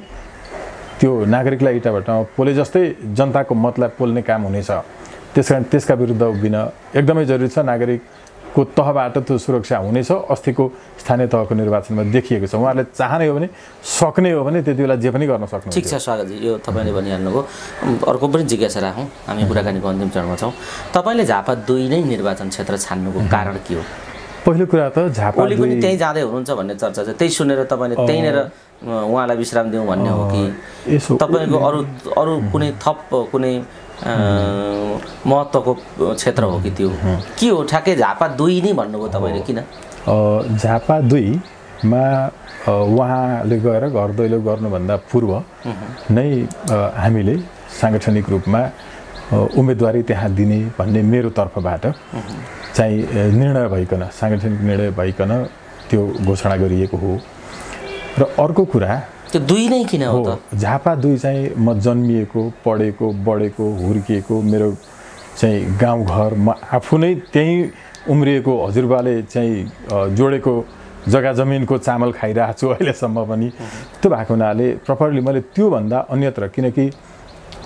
[SPEAKER 1] त्यो नागरिकलाई इटाभट्टामा पोले जस्तै जनताको मतलाई पोल्ने काम हुनेछ। त्यसकारण त्यसका विरुद्ध उभिन एकदमै जरुरी छ। नागरिकको तहबाट त्यो सुरक्षा हुनेछ। अस्तिको स्थानीय तहको निर्वाचनमा देखिएको छ। उहाँहरूले चाहने हो भने, सक्ने हो भने त्यति बेला जे पनि गर्न सक्नुहुन्छ।
[SPEAKER 2] ठिक छ स्वागतजी, यो तपाईँले भनिहाल्नुभयो। अर्को पनि जिज्ञासा राखौँ, हामी कुराकानीको अन्तिम चरणमा छौँ। तपाईँले झापा 2 नै निर्वाचन क्षेत्र छान्नुको कारण के हो?
[SPEAKER 1] पहिलो कुरा त झापा
[SPEAKER 2] ओली पनि त्यहीँ जाँदै हुनुहुन्छ भन्ने चर्चा छ। त्यही सुनेर तपाईँले त्यहीँनिर उहाँलाई विश्राम दिउँ भन्ने हो कि तपाईँको अरू कुनै थप कुनै महत्त्वको क्षेत्र हो कि त्यो के हो? ठ्याक्कै झापा 2 नै भन्नुभयो तपाईँले, किन?
[SPEAKER 1] झापा 2 मा उहाँले गएर घर दैलो गर्नुभन्दा पूर्व नै हामीले साङ्गठनिक रूपमा उम्मेदवारी त्यहाँ दिने भन्ने मेरो तर्फबाट चाहिँ निर्णय भइकन, साङ्गठनिक निर्णय भइकन त्यो घोषणा गरिएको हो। र अर्को कुरा
[SPEAKER 2] त्यो 2 नै किन हो त?
[SPEAKER 1] झापा 2 चाहिँ म जन्मिएको, पढेको, बढेको, हुर्किएको, मेरो चाहिँ गाउँघर, म आफू नै त्यहीँ उम्रिएको, हजुरबाले चाहिँ जोडेको जग्गा जमिनको चामल खाइरहेको छु अहिलेसम्म पनि। त्यो भएको हुनाले प्रपरली मैले त्योभन्दा अन्यत्र, किनकि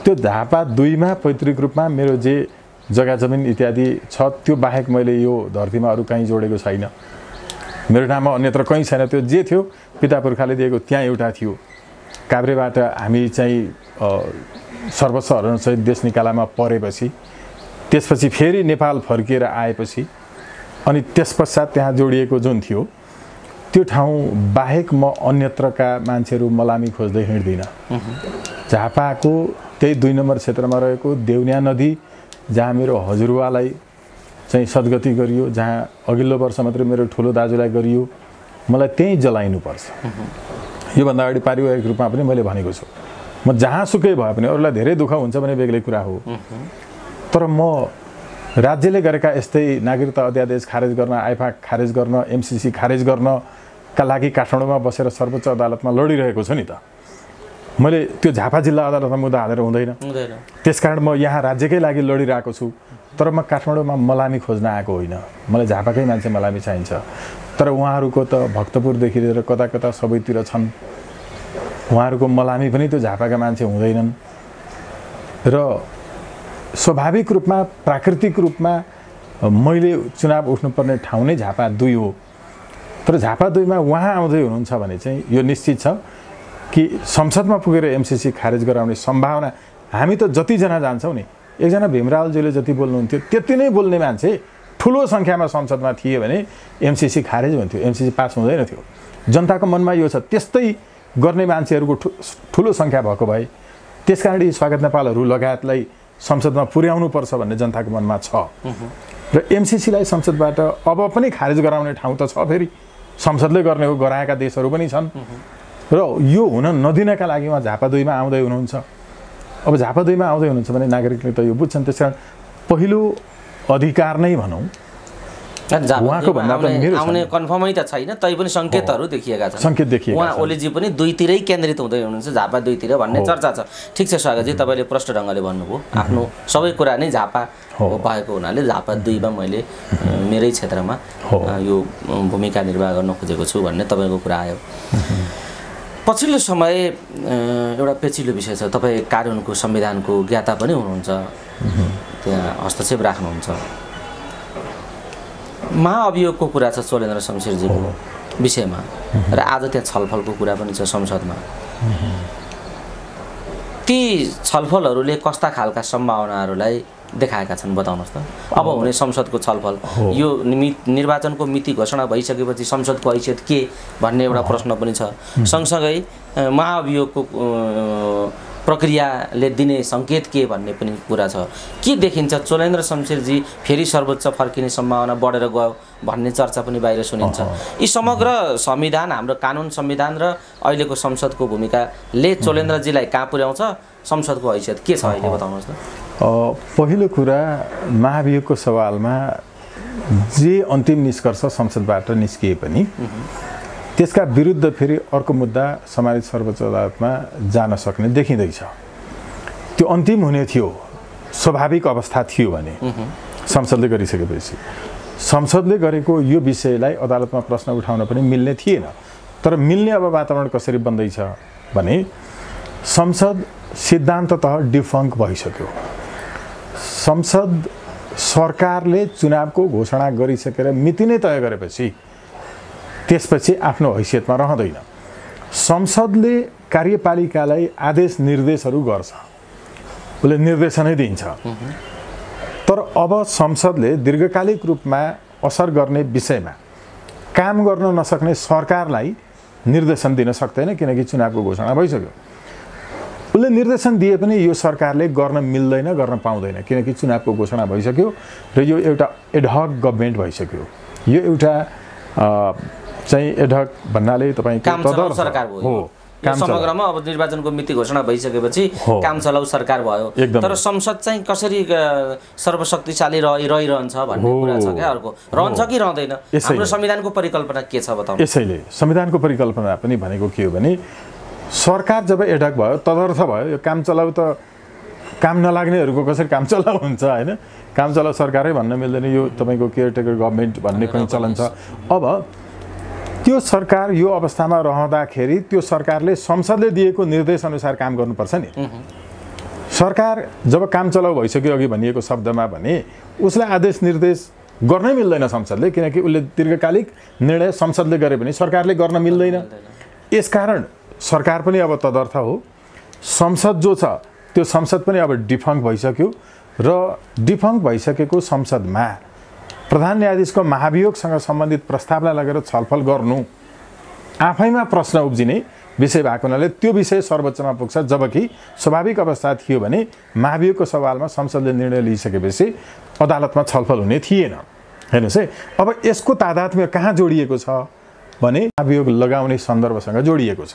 [SPEAKER 1] त्यो झापा 2 मा पैतृक रूपमा मेरो जे जग्गा जमिन इत्यादि छ त्यो बाहेक मैले यो धरतीमा अरू कहीँ जोडेको छैन। मेरो नाममा अन्यत्र कहीँ छैन। त्यो जे थियो पिता पुर्खाले दिएको त्यहाँ एउटा थियो। काभ्रेबाट हामी चाहिँ सर्वस्व हरणसहित देश निकालामा परेपछि, त्यसपछि फेरि नेपाल फर्किएर आएपछि अनि त्यसपश्चात त्यहाँ जोडिएको जुन थियो त्यो ठाउँ बाहेक म अन्यत्रका मान्छेहरू मलामी खोज्दै हिँड्दिनँ। झापाको त्यही 2 नम्बर क्षेत्रमा रहेको देउनिया नदी, जहाँ मेरो हजुरबालाई चाहिँ सद्गति गरियो, जहाँ अघिल्लो वर्ष मात्रै मेरो ठुलो दाजुलाई गरियो, मलाई त्यहीँ जलाइनुपर्छ। योभन्दा अगाडि पारिवारिक रूपमा पनि मैले भनेको छु, म जहाँसुकै भए पनि अरूलाई धेरै दुःख हुन्छ भने बेग्लै कुरा हो, तर म राज्यले गरेका यस्तै नागरिकता अध्यादेश खारेज गर्न, आइफा खारेज गर्न, एमसीसी खारेज गर्नका लागि काठमाडौँमा बसेर सर्वोच्च अदालतमा लडिरहेको छु नि त। मैले त्यो झापा जिल्ला अदालतमा मुद्दा हालेर हुँदैन, त्यसकारण म यहाँ राज्यकै लागि लडिरहेको छु, तर म काठमाडौँमा मलामी खोज्न आएको होइन। मलाई झापाकै मान्छे मलामी चाहिन्छ, तर उहाँहरूको त भक्तपुरदेखि लिएर कता कता सबैतिर छन्, उहाँहरूको मलामी पनि त्यो झापाका मान्छे हुँदैनन्। र स्वाभाविक रूपमा प्राकृतिक रूपमा मैले चुनाव उठ्नुपर्ने ठाउँ नै झापा 2 हो, तर झापा 2 मा उहाँ आउँदै हुनुहुन्छ भने चाहिँ यो निश्चित छ कि संसदमा पुगेर एमसीसी खारेज गराउने सम्भावना, हामी त जतिजना जान्छौँ नि, एकजना भीमरावलजीले जति बोल्नुहुन्थ्यो त्यति नै बोल्ने मान्छे ठुलो सङ्ख्यामा संसदमा थिए भने एमसीसी खारेज हुन्थ्यो, एमसीसी पास हुँदैन थियो। जनताको मनमा यो छ, त्यस्तै गर्ने मान्छेहरूको ठुलो सङ्ख्या भएको भए त्यसकारण यी स्वागत नेपालहरू लगायतलाई संसदमा पुर्याउनु पर्छ भन्ने जनताको मनमा छ। र एमसीसीलाई संसदबाट अब पनि खारेज गराउने ठाउँ त छ, फेरि संसदले गर्ने हो, गराएका देशहरू पनि छन्। र यो हुन नदिनका लागि उहाँ झापा 2 मा आउँदै हुनुहुन्छ। अब झापा 2 मा आउँदै हुनुहुन्छ भने नागरिकले त यो बुझ्छन्, त्यसकारण पहिलो अधिकार नै भनौँ उहाँको भन्दा पनि मेरो
[SPEAKER 2] आउने कन्फर्मै त छैन, तैपनि सङ्केतहरू देखिएका छन्।
[SPEAKER 1] सङ्केत देखिएका
[SPEAKER 2] उहाँ ओलीजी पनि 2तिरै केन्द्रित हुँदै हुनुहुन्छ, झापा 2तिर भन्ने चर्चा छ। ठिक छ स्वागतजी, तपाईँले प्रष्ट ढङ्गले भन्नुभयो, आफ्नो सबै कुरा नै झापा भएको हुनाले झापा 2 मा मैले मेरै क्षेत्रमा यो भूमिका निर्वाह गर्न खोजेको छु भन्ने तपाईँको कुरा आयो। पछिल्लो समय एउटा पेचिलो विषय छ, तपाईँ कानुनको संविधानको ज्ञाता पनि हुनुहुन्छ, त्यहाँ हस्तक्षेप राख्नुहुन्छ। महाअभियोगको कुरा छ चोलेन्द्र शमशेरजीको विषयमा, र आज त्यहाँ छलफलको कुरा पनि छ संसदमा। ती छलफलहरूले कस्ता खालका सम्भावनाहरूलाई देखाएका छन् बताउनुहोस् त। अब हुने संसदको छलफल, यो निर्वाचनको मिति घोषणा भइसकेपछि संसदको हैसियत के भन्ने एउटा प्रश्न पनि छ। सँगसँगै महाअभियोगको प्रक्रियाले दिने सङ्केत के भन्ने पनि कुरा छ। के देखिन्छ, चोलेन्द्र शमशेरजी फेरि सर्वोच्च फर्किने सम्भावना बढेर गयो भन्ने चर्चा पनि बाहिर सुनिन्छ। यी समग्र संविधान, हाम्रो कानुन संविधान र अहिलेको संसदको भूमिकाले चोलेन्द्रजीलाई कहाँ पुर्याउँछ, संसदको हैसियत के छ अहिले बताउनुहोस् न।
[SPEAKER 1] पहिलो कुरा, महाभियोगको सवालमा जे अन्तिम निष्कर्ष संसदबाट निस्किए पनि त्यसका विरुद्ध फेरि अर्को मुद्दा सम्मानित सर्वोच्च अदालतमा जान सक्ने देखिँदैछ। त्यो अन्तिम हुने थियो, स्वाभाविक अवस्था थियो भने संसदले गरिसकेपछि संसदले गरेको यो विषयलाई अदालतमा प्रश्न उठाउन पनि मिल्ने थिएन। तर मिल्ने अब वातावरण कसरी बन्दैछ भने संसद सिद्धान्ततः डिफङ्क भइसक्यो। संसद सरकारले चुनावको घोषणा गरिसकेर मिति नै तय गरेपछि त्यसपछि आफ्नो हैसियतमा रहँदैन। संसदले कार्यपालिकालाई आदेश निर्देशहरू गर्छ, उसले निर्देशनै दिन्छ। तर अब संसदले दीर्घकालिक रूपमा असर गर्ने विषयमा काम गर्न नसक्ने सरकारलाई निर्देशन दिन सक्दैन, किनकि चुनावको घोषणा भइसक्यो। उसले निर्देशन दिए पनि यो सरकारले गर्न मिल्दैन, गर्न पाउँदैन, किनकि चुनावको घोषणा भइसक्यो र यो एउटा एडहक गभर्नमेन्ट भइसक्यो। यो एउटा चाहिँ एडहक भन्नाले तपाईँको
[SPEAKER 2] कामचलाउ सरकार भयो। समग्रमा अब निर्वाचनको मिति घोषणा भइसकेपछि कामचलाउ सरकार भयो। तर संसद चाहिँ कसरी सर्वशक्तिशाली रहिरहन्छ भन्ने कुरा छ क्या। अर्को रहन्छ कि रहँदैन, हाम्रो संविधानको परिकल्पना के छ बताउनु।
[SPEAKER 1] यसैले संविधानको परिकल्पना पनि भनेको के हो भने सरकार जब एडहक भयो तदर्थ भयो। यो कामचलाउ त काम नलाग्नेहरूको कसरी कामचलाउ हुन्छ हैन, कामचलाउ सरकारै भन्न मिल्दैन, यो तपाईँको केयरटेकर गभर्नमेन्ट भन्ने पनि चलन छ। अब त्यो सरकार यो अवस्थामा रहँदाखेरि त्यो सरकारले संसदले दिएको निर्देश अनुसार काम गर्नुपर्छ नि। सरकार जब काम चलाउ भइसक्यो अघि भनिएको शब्दमा भने उसलाई आदेश निर्देश गर्नै मिल्दैन संसदले, किनकि उसले दीर्घकालिक निर्णय संसदले गरे भने सरकारले गर्न मिल्दैन। यसकारण सरकार पनि अब तदर्थ हो। संसद जो छ त्यो संसद पनि अब डिफङ्क भइसक्यो र डिफङ्क भइसकेको संसदमा प्रधान न्यायाधीशको महाभियोगसँग सम्बन्धित प्रस्तावलाई लगेर छलफल गर्नु आफैमा प्रश्न उब्जिने विषय भएको हुनाले त्यो विषय सर्वोच्चमा पुग्छ, जबकि स्वाभाविक अवस्था थियो भने महाभियोगको सवालमा संसदले निर्णय लिइसकेपछि अदालतमा छलफल हुने थिएन। हेर्नुहोस् है, अब यसको तादात्म्य कहाँ जोडिएको छ भने महाभियोग लगाउने सन्दर्भसँग जोडिएको छ।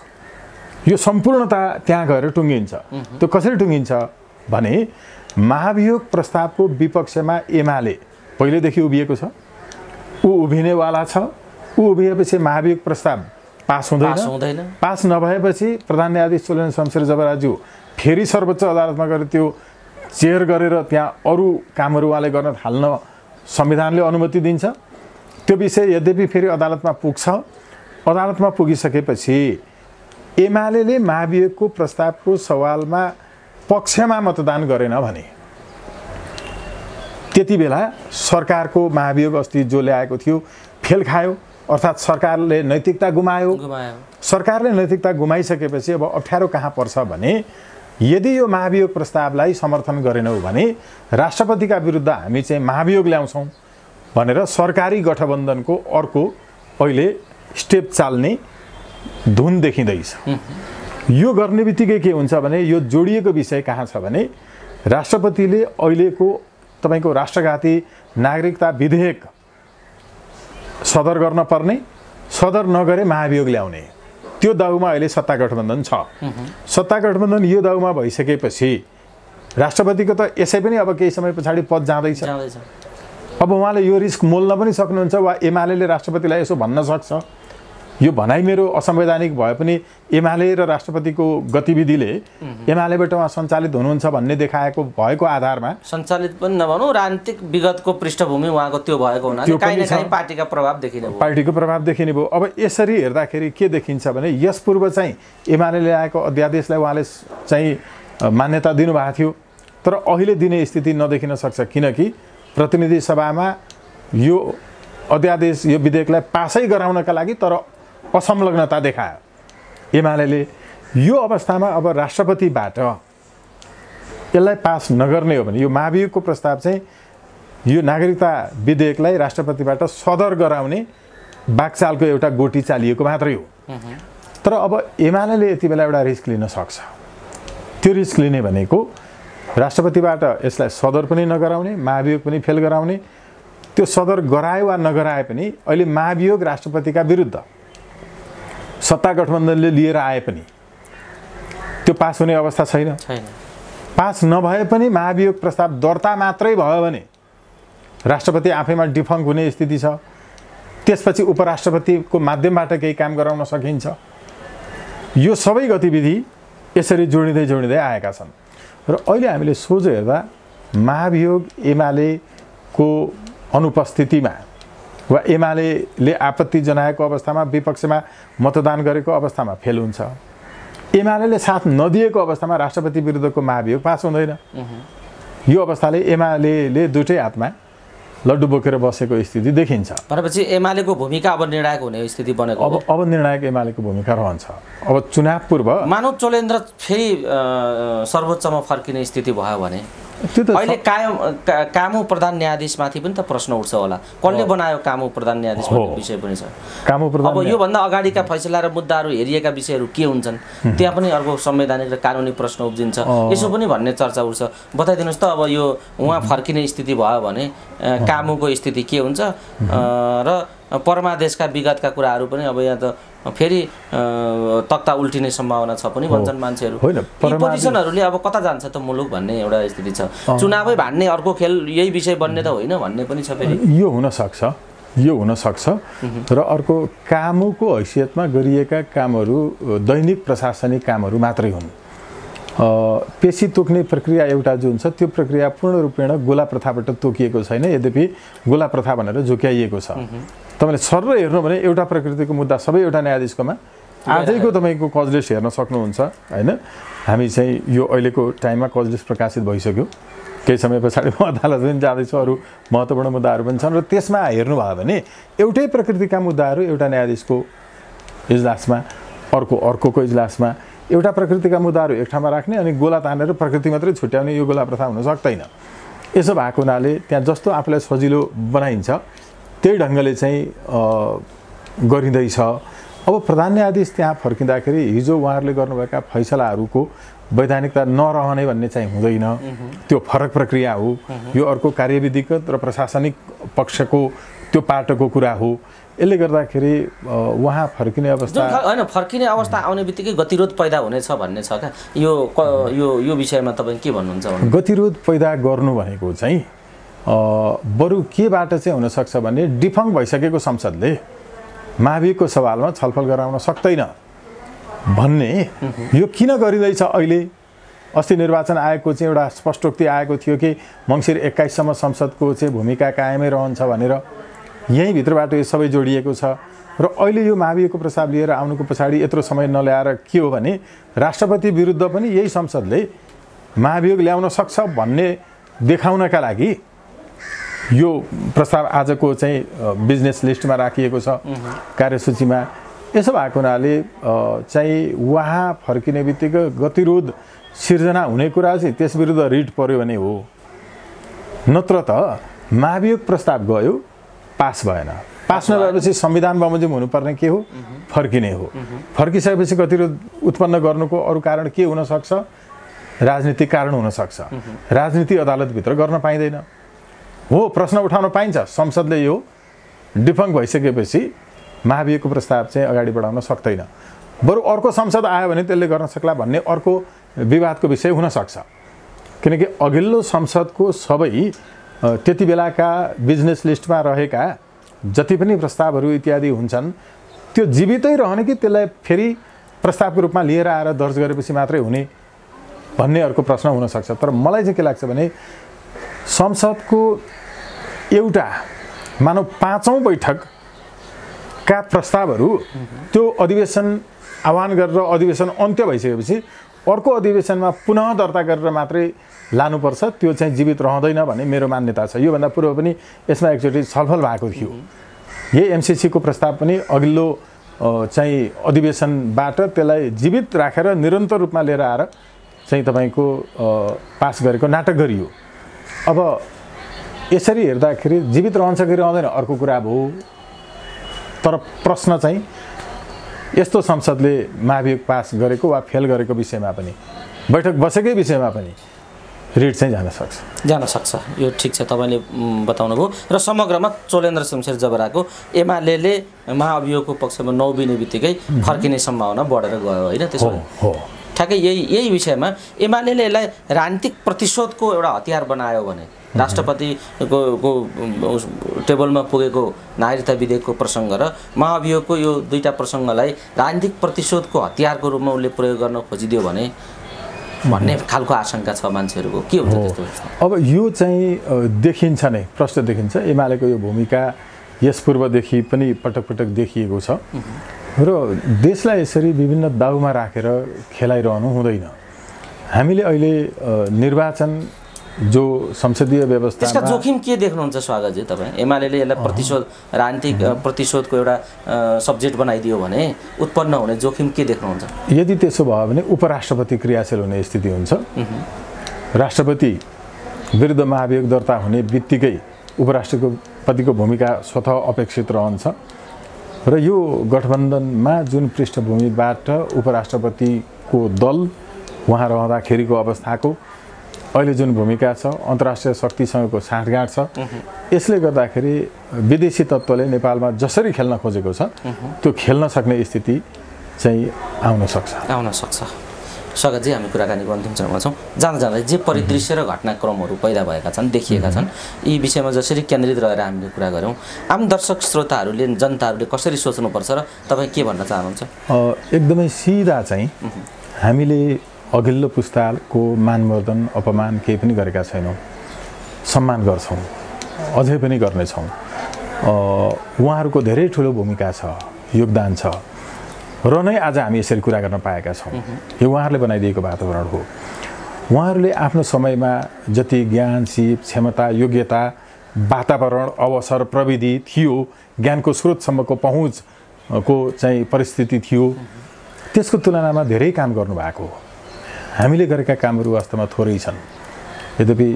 [SPEAKER 1] यो सम्पूर्णता त्यहाँ गएर टुङ्गिन्छ। त्यो कसरी टुङ्गिन्छ भने महाभियोग प्रस्तावको विपक्षमा एमाले पहिलेदेखि उभिएको छ, ऊ उभिनेवाला छ। ऊ उभिएपछि महाभियोग प्रस्ताव पास हुँदैन। पास नभएपछि प्रधान न्यायाधीश चोलेन शमशेर जबराज्यू फेरि सर्वोच्च अदालतमा गएर त्यो चेयर गरेर त्यहाँ अरू कामहरू उहाँले गर्न थाल्न संविधानले अनुमति दिन्छ। त्यो विषय यद्यपि फेरि अदालतमा पुग्छ। अदालतमा पुगिसकेपछि एमाले महाभियोगको प्रस्तावको सवालमा पक्षमा मतदान गरेन भने त्यति बेला सरकारको महाभियोग अस्ति जो ल्याएको थियो फेल खायो, अर्थात् सरकारले नैतिकता गुमायो। सरकारले नैतिकता गुमाइसकेपछि अब अप्ठ्यारो कहाँ पर्छ भने यदि यो महाभियोग प्रस्तावलाई समर्थन गरेनौँ भने राष्ट्रपतिका विरुद्ध हामी चाहिँ महाभियोग ल्याउँछौँ भनेर सरकारी गठबन्धनको अर्को अहिले स्टेप चाल्ने धुन देखिँदैछ। यो गर्ने बित्तिकै के हुन्छ भने यो जोडिएको विषय कहाँ छ भने राष्ट्रपतिले अहिलेको तपाईको राष्ट्रघाती नागरिकता विधेयक सदर गर्न पर्ने, सदर नगरे महाभियोग ल्याउने, त्यो दाउमा अहिले सत्ता गठबन्धन छ। सत्ता गठबन्धन यो दाउमा भइसकेपछि राष्ट्रपतिको त यसै पनि अब केही समय पछाडि पद जाँदैछ। अब उहाँले यो रिस्क मोल्न पनि सक्नुहुन्छ वा एमाले राष्ट्रपतिलाई यसो भन्न सक्छ, यो भनाइ मेरो असंवैधानिक भए पनि एमाले र राष्ट्रपतिको गतिविधिले एमालेबाट उहाँ सञ्चालित हुनुहुन्छ भन्ने देखाएको भएको आधारमा
[SPEAKER 2] सञ्चालित पनि नभनौँ, राजनीतिक विगतको पृष्ठभूमि उहाँको त्यो भएको हुनाले काहीँ न काहीँ पार्टीका प्रभाव देखिने भयो।
[SPEAKER 1] पार्टीको प्रभाव देखिने भयो। अब यसरी हेर्दाखेरि के देखिन्छ भने यस पूर्व चाहिँ एमाले आएको अध्यादेशलाई उहाँले चाहिँ मान्यता दिनुभएको थियो, तर अहिले दिने स्थिति नदेखिन सक्छ, किनकि प्रतिनिधि सभामा यो अध्यादेश यो विधेयकलाई पासै गराउनका लागि तर असंलग्नता देखायो एमाले। यो अवस्थामा अब राष्ट्रपतिबाट यसलाई पास नगर्ने हो भने यो महाभियोगको प्रस्ताव चाहिँ यो नागरिकता विधेयकलाई राष्ट्रपतिबाट सदर गराउने बाकचालको एउटा गोटी चालिएको मात्रै हो। तर अब एमाले यति बेला एउटा रिस्क लिन सक्छ। त्यो रिस्क लिने भनेको राष्ट्रपतिबाट यसलाई सदर पनि नगराउने, महाभियोग पनि फेल गराउने। त्यो सदर गराए वा नगराए पनि अहिले महाभियोग राष्ट्रपतिका विरुद्ध सत्ता गठबन्धनले लिएर आए पनि त्यो पास हुने अवस्था छैन। पास नभए पनि महाभियोग प्रस्ताव दर्ता मात्रै भयो भने राष्ट्रपति आफैमा डिफङ्क हुने स्थिति छ। त्यसपछि उपराष्ट्रपतिको माध्यमबाट केही काम गराउन सकिन्छ। यो सबै गतिविधि यसरी जोडिँदै आएका छन् र अहिले हामीले सोझो हेर्दा महाभियोग एमालेको अनुपस्थितिमा वा एमाले आपत्ति जनाएको अवस्थामा विपक्षमा मतदान गरेको अवस्थामा फेल हुन्छ। एमाले साथ नदिएको अवस्थामा राष्ट्रपति विरुद्धको महाभियोग पास हुँदैन। यो अवस्थाले एमाले दुईटै हातमा लड्डु बोकेर बसेको स्थिति देखिन्छ।
[SPEAKER 2] भनेपछि एमालेको भूमिका अब निर्णायक हुने स्थिति बनेको
[SPEAKER 1] अब निर्णायक एमालेको भूमिका रहन्छ। अब चुनाव पूर्व
[SPEAKER 2] मानव चोलेन्द्र फेरि सर्वोच्चमा फर्किने स्थिति भयो भने अहिले कामु प्रधान न्यायाधीशमाथि पनि त प्रश्न उठ्छ होला, कसले बनायो कामु प्रधान न्यायाधीश भन्ने विषय पनि छ। अब योभन्दा अगाडिका फैसला र मुद्दाहरू हेरिएका विषयहरू के हुन्छन्, त्यहाँ पनि अर्को संवैधानिक र कानुनी प्रश्न उब्जिन्छ, यसो पनि भन्ने चर्चा उठ्छ। बताइदिनुहोस् त, अब यो उहाँ फर्किने स्थिति भयो भने कामुको स्थिति के हुन्छ र परमादेशका विगतका कुराहरू पनि अब यहाँ त फेरि तख्ता उल्टिने सम्भावना छ पनि भन्छन् मान्छेहरू। यी पोजिसनहरूले अब कता जान्छ त मुलुक भन्ने एउटा स्थिति छ। चुनावै भाड्ने अर्को खेल यही विषय बन्ने त होइन भन्ने पनि छ। फेरि
[SPEAKER 1] यो हुन सक्छ र अर्को कामुको हैसियतमा गरिएका कामहरू दैनिक प्रशासनिक कामहरू मात्रै हुन्। पेशी तोक्ने प्रक्रिया एउटा जुन छ त्यो प्रक्रिया पूर्ण रूपेण गोला प्रथाबाट तोकिएको छैन, यद्यपि गोला प्रथा भनेर झुक्याइएको छ। तपाईँले सर हेर्नु भने एउटा प्रकृतिको मुद्दा सबै एउटा न्यायाधीशकोमा आजैको तपाईँको कजलेस हेर्न सक्नुहुन्छ होइन। हामी चाहिँ यो अहिलेको टाइममा कजलेस प्रकाशित भइसक्यो, केही समय पछाडि म अदालत पनि जाँदैछु, अरू महत्त्वपूर्ण मुद्दाहरू पनि छन् र त्यसमा हेर्नुभयो भने एउटै प्रकृतिका मुद्दाहरू एउटा न्यायाधीशको इजलासमा अर्कोको इजलासमा एउटा प्रकृतिका मुद्दाहरू एक ठाउँमा राख्ने अनि गोला तानेर प्रकृति मात्रै छुट्याउने यो गोला प्रथा हुन सक्दैन। यसो भएको हुनाले त्यहाँ जस्तो आफूलाई सजिलो बनाइन्छ त्यही ढङ्गले चाहिँ गरिँदैछ अब प्रधान न्यायाधीश त्यहाँ फर्किँदाखेरि हिजो उहाँहरूले गर्नुभएका फैसलाहरूको वैधानिकता नरहने भन्ने चाहिँ हुँदैन, त्यो फरक प्रक्रिया हो। यो अर्को कार्यविधिगत र प्रशासनिक पक्षको त्यो पाटोको कुरा हो। यसले गर्दाखेरि उहाँ फर्किने अवस्था
[SPEAKER 2] होइन, फर्किने अवस्था आउने बित्तिकै गतिरोध पैदा हुनेछ भन्ने छ क्या। यो विषयमा तपाईँ के भन्नुहुन्छ?
[SPEAKER 1] गतिरोध पैदा गर्नु भनेको चाहिँ बरु केबाट चाहिँ हुनसक्छ भने डिफङ्क भइसकेको संसदले महाभियोगको सवालमा छलफल गराउन सक्दैन भन्ने। यो किन गरिँदैछ अहिले? अस्ति निर्वाचन आयोगको चाहिँ एउटा स्पष्टोक्ति आएको थियो कि मङ्सिर 21 सम्म संसदको चाहिँ भूमिका कायमै रहन्छ भनेर। यहीँ भित्रबाट यो सबै जोडिएको छ। र अहिले यो महाभियोगको प्रस्ताव लिएर आउनुको पछाडि यत्रो समय नल्याएर के हो भने राष्ट्रपति विरुद्ध पनि यही संसदले महाभियोग ल्याउन सक्छ भन्ने देखाउनका लागि यो प्रस्ताव आजको चाहिँ बिजनेस लिस्टमा राखिएको छ, कार्यसूचीमा। यसो भएको हुनाले चाहिँ उहाँ फर्किने बित्तिकै गतिरोध सिर्जना हुने कुरा चाहिँ त्यस विरुद्ध रिट पर्यो भने हो। नत्र त महाभियोग प्रस्ताव गयो, पास भएन। पास नभएपछि संविधान बमोजिम हुनुपर्ने के हो? फर्किने हो। फर्किसकेपछि गतिरोध उत्पन्न गर्नुको अरू कारण के हुनसक्छ? राजनीतिक कारण हुनसक्छ। राजनीति अदालतभित्र गर्न पाइँदैन हो। प्रश्न उठाउन पाइन्छ, संसदले यो डिफङ्क भइसकेपछि महाभियोगको प्रस्ताव चाहिँ अगाडि बढाउन सक्दैन। बरु अर्को संसद आयो भने त्यसले गर्न सक्ला भन्ने अर्को विवादको विषय हुनसक्छ। किनकि अघिल्लो संसदको सबै त्यति बेलाका बिजनेस लिस्टमा रहेका जति पनि प्रस्तावहरू इत्यादि हुन्छन् त्यो जीवितै रहने कि त्यसलाई फेरि प्रस्तावको रूपमा लिएर आएर दर्ज गरेपछि मात्रै हुने भन्ने अर्को प्रश्न हुनसक्छ। तर मलाई चाहिँ के लाग्छ भने संसदको एउटा मानव 5औं बैठकका प्रस्तावहरू त्यो अधिवेशन आह्वान गरेर अधिवेशन अन्त्य भइसकेपछि अर्को अधिवेशनमा पुनः दर्ता गरेर मात्रै लानुपर्छ, त्यो चाहिँ जीवित रहँदैन भन्ने मेरो मान्यता छ। योभन्दा पूर्व पनि यसमा एकचोटि छलफल भएको थियो। यही एमसिसीको प्रस्ताव पनि अघिल्लो चाहिँ अधिवेशनबाट त्यसलाई जीवित राखेर निरन्तर रूपमा लिएर आएर चाहिँ तपाईँको पास गरेको नाटक गरियो। अब यसरी हेर्दाखेरि जीवित रहन्छ कि रहँदैन अर्को कुरा भयो। तर प्रश्न चाहिँ यस्तो संसदले महाभियोग पास गरेको वा फेल गरेको विषयमा पनि, बैठक बसेकै विषयमा पनि रिट चाहिँ जान सक्छ।
[SPEAKER 2] यो ठिक छ, तपाईँले बताउनु भयो। र समग्रमा चोलेन्द्र शमशेर जबराको एमाले महाअभियोगको पक्षमा नौबिने बित्तिकै फर्किने सम्भावना बढेर गयो होइन? त्यसो ठ्याक्कै यही विषयमा एमाले यसलाई राजनीतिक प्रतिशोधको एउटा हतियार बनायो भने राष्ट्रपतिको टेबलमा पुगेको नागरिकता विधेयकको प्रसङ्ग र महाअभियोगको यो दुईटा प्रसङ्गलाई राजनीतिक प्रतिशोधको हतियारको रूपमा उसले प्रयोग गर्न खोजिदियो भने भन्ने खालको आशंका छ मान्छेहरूको। के हुन्छ त्यस्तो?
[SPEAKER 1] अब यो चाहिँ देखिन्छ नै, प्रष्ट देखिन्छ। एमालेको यो भूमिका यस पूर्वदेखि पनि पटक पटक देखिएको छ र देशलाई यसरी विभिन्न दाउमा राखेर खेलाइरहनु हुँदैन। हामीले अहिले निर्वाचन जो संसदीय व्यवस्था,
[SPEAKER 2] त्यसका जोखिम के देख्नुहुन्छ स्वागतजी तपाईँ? एमाले यसलाई प्रतिशोध, राजनीतिक प्रतिशोधको एउटा सब्जेक्ट बनाइदियो भने उत्पन्न हुने जोखिम के देख्नुहुन्छ?
[SPEAKER 1] यदि त्यसो भयो भने उपराष्ट्रपति क्रियाशील हुने स्थिति हुन्छ। राष्ट्रपति विरुद्ध महाभियोग दर्ता हुने बित्तिकै उपराष्ट्रपतिको भूमिका स्वतः अपेक्षित रहन्छ र यो गठबन्धनमा जुन पृष्ठभूमिबाट उपराष्ट्रपतिको दल उहाँ रहँदाखेरिको अवस्थाको अहिले जुन भूमिका छ, अन्तर्राष्ट्रिय शक्तिसँगको साँठगाँठ छ, यसले गर्दाखेरि विदेशी तत्त्वले नेपालमा जसरी खेल्न खोजेको छ त्यो खेल्न सक्ने स्थिति चाहिँ आउन सक्छ।
[SPEAKER 2] स्वागतजी, हामी कुराकानीको अन्तिम चरणमा छौँ। जाँदा जे परिदृश्य र घटनाक्रमहरू पैदा भएका छन्, देखिएका छन्, यी विषयमा जसरी केन्द्रित रहेर हामीले कुरा गऱ्यौँ, आम दर्शक श्रोताहरूले, जनताहरूले कसरी सोच्नुपर्छ र तपाईँ के भन्न चाहनुहुन्छ?
[SPEAKER 1] एकदमै सिधा चाहिँ हामीले अघिल्लो पुस्ताको मानवर्धन अपमान केही पनि गरेका छैनौँ, सम्मान गर्छौँ, अझै पनि गर्नेछौँ। उहाँहरूको धेरै ठुलो भूमिका छ, योगदान छ र नै आज हामी यसरी कुरा गर्न पाएका छौँ। यो उहाँहरूले बनाइदिएको वातावरण हो। उहाँहरूले आफ्नो समयमा जति ज्ञान, सिप, क्षमता, योग्यता, वातावरण, अवसर, प्रविधि थियो, ज्ञानको स्रोतसम्मको पहुँचको चाहिँ परिस्थिति थियो, त्यसको तुलनामा धेरै काम गर्नुभएको हो। हामीले गरेका कामहरू वास्तवमा थोरै छन्। यद्यपि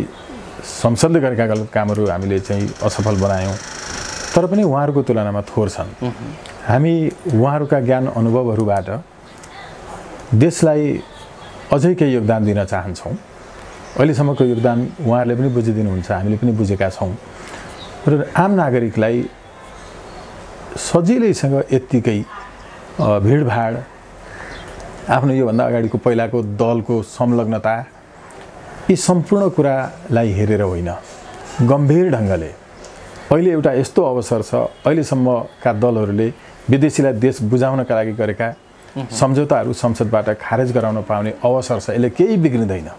[SPEAKER 1] संसदले गरेका गलत कामहरू हामीले चाहिँ असफल बनायौँ, तर पनि उहाँहरूको तुलनामा थोर छन्। हामी उहाँहरूका ज्ञान अनुभवहरूबाट देशलाई अझै केही योगदान दिन चाहन्छौँ। अहिलेसम्मको योगदान उहाँहरूले पनि बुझिदिनुहुन्छ, हामीले पनि बुझेका छौँ र आम नागरिकलाई सजिलैसँग यत्तिकै भिडभाड, आफ्नो योभन्दा अगाडिको पहिलाको दलको संलग्नता, यी सम्पूर्ण कुरालाई हेरेर होइन, गम्भीर ढङ्गले अहिले एउटा यस्तो अवसर छ, अहिलेसम्मका दलहरूले विदेशीलाई देश बुझाउनका लागि गरेका सम्झौताहरू संसदबाट खारेज गराउन पाउने अवसर छ। यसले केही बिग्रिँदैन,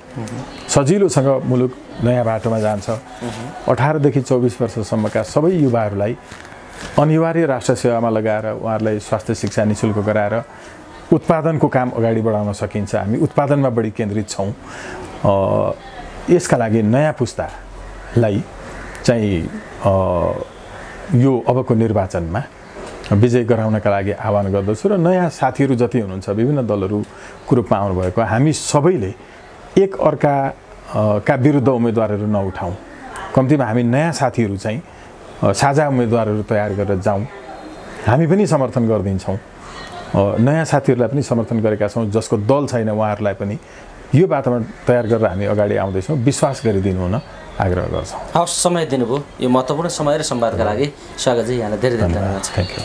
[SPEAKER 1] सजिलोसँग मुलुक नयाँ बाटोमा जान्छ। 18 देखि 24 वर्षसम्मका सबै युवाहरूलाई अनिवार्य राष्ट्र सेवामा लगाएर उहाँहरूलाई स्वास्थ्य शिक्षा निःशुल्क गराएर उत्पादनको काम अगाडि बढाउन सकिन्छ। हामी उत्पादनमा बढी केन्द्रित छौँ। यसका लागि नयाँ पुस्तालाई चाहिँ यो अबको निर्वाचनमा विजय गराउनका लागि आह्वान गर्दछु र नयाँ साथीहरू जति हुनुहुन्छ विभिन्न दलहरूको रूपमा आउनुभएको, हामी सबैले एक अर्काका विरुद्ध उम्मेदवारहरू नउठाउँ। कम्तीमा हामी नयाँ साथीहरू चाहिँ साझा उम्मेदवारहरू तयार गरेर जाउँ। हामी पनि समर्थन गरिदिन्छौँ, नयाँ साथीहरूलाई पनि समर्थन गरेका छौँ। जसको दल छैन उहाँहरूलाई पनि यो बाटोमा तयार गरेर हामी अगाडि आउँदैछौँ। विश्वास गरिदिनु हुन आग्रह गर्छौँ।
[SPEAKER 2] हवस्, समय दिनुभयो। यो महत्त्वपूर्ण समय र संवादका लागि स्वागत छ। यहाँलाई धेरै धेरै धन्यवाद।
[SPEAKER 1] Thank you.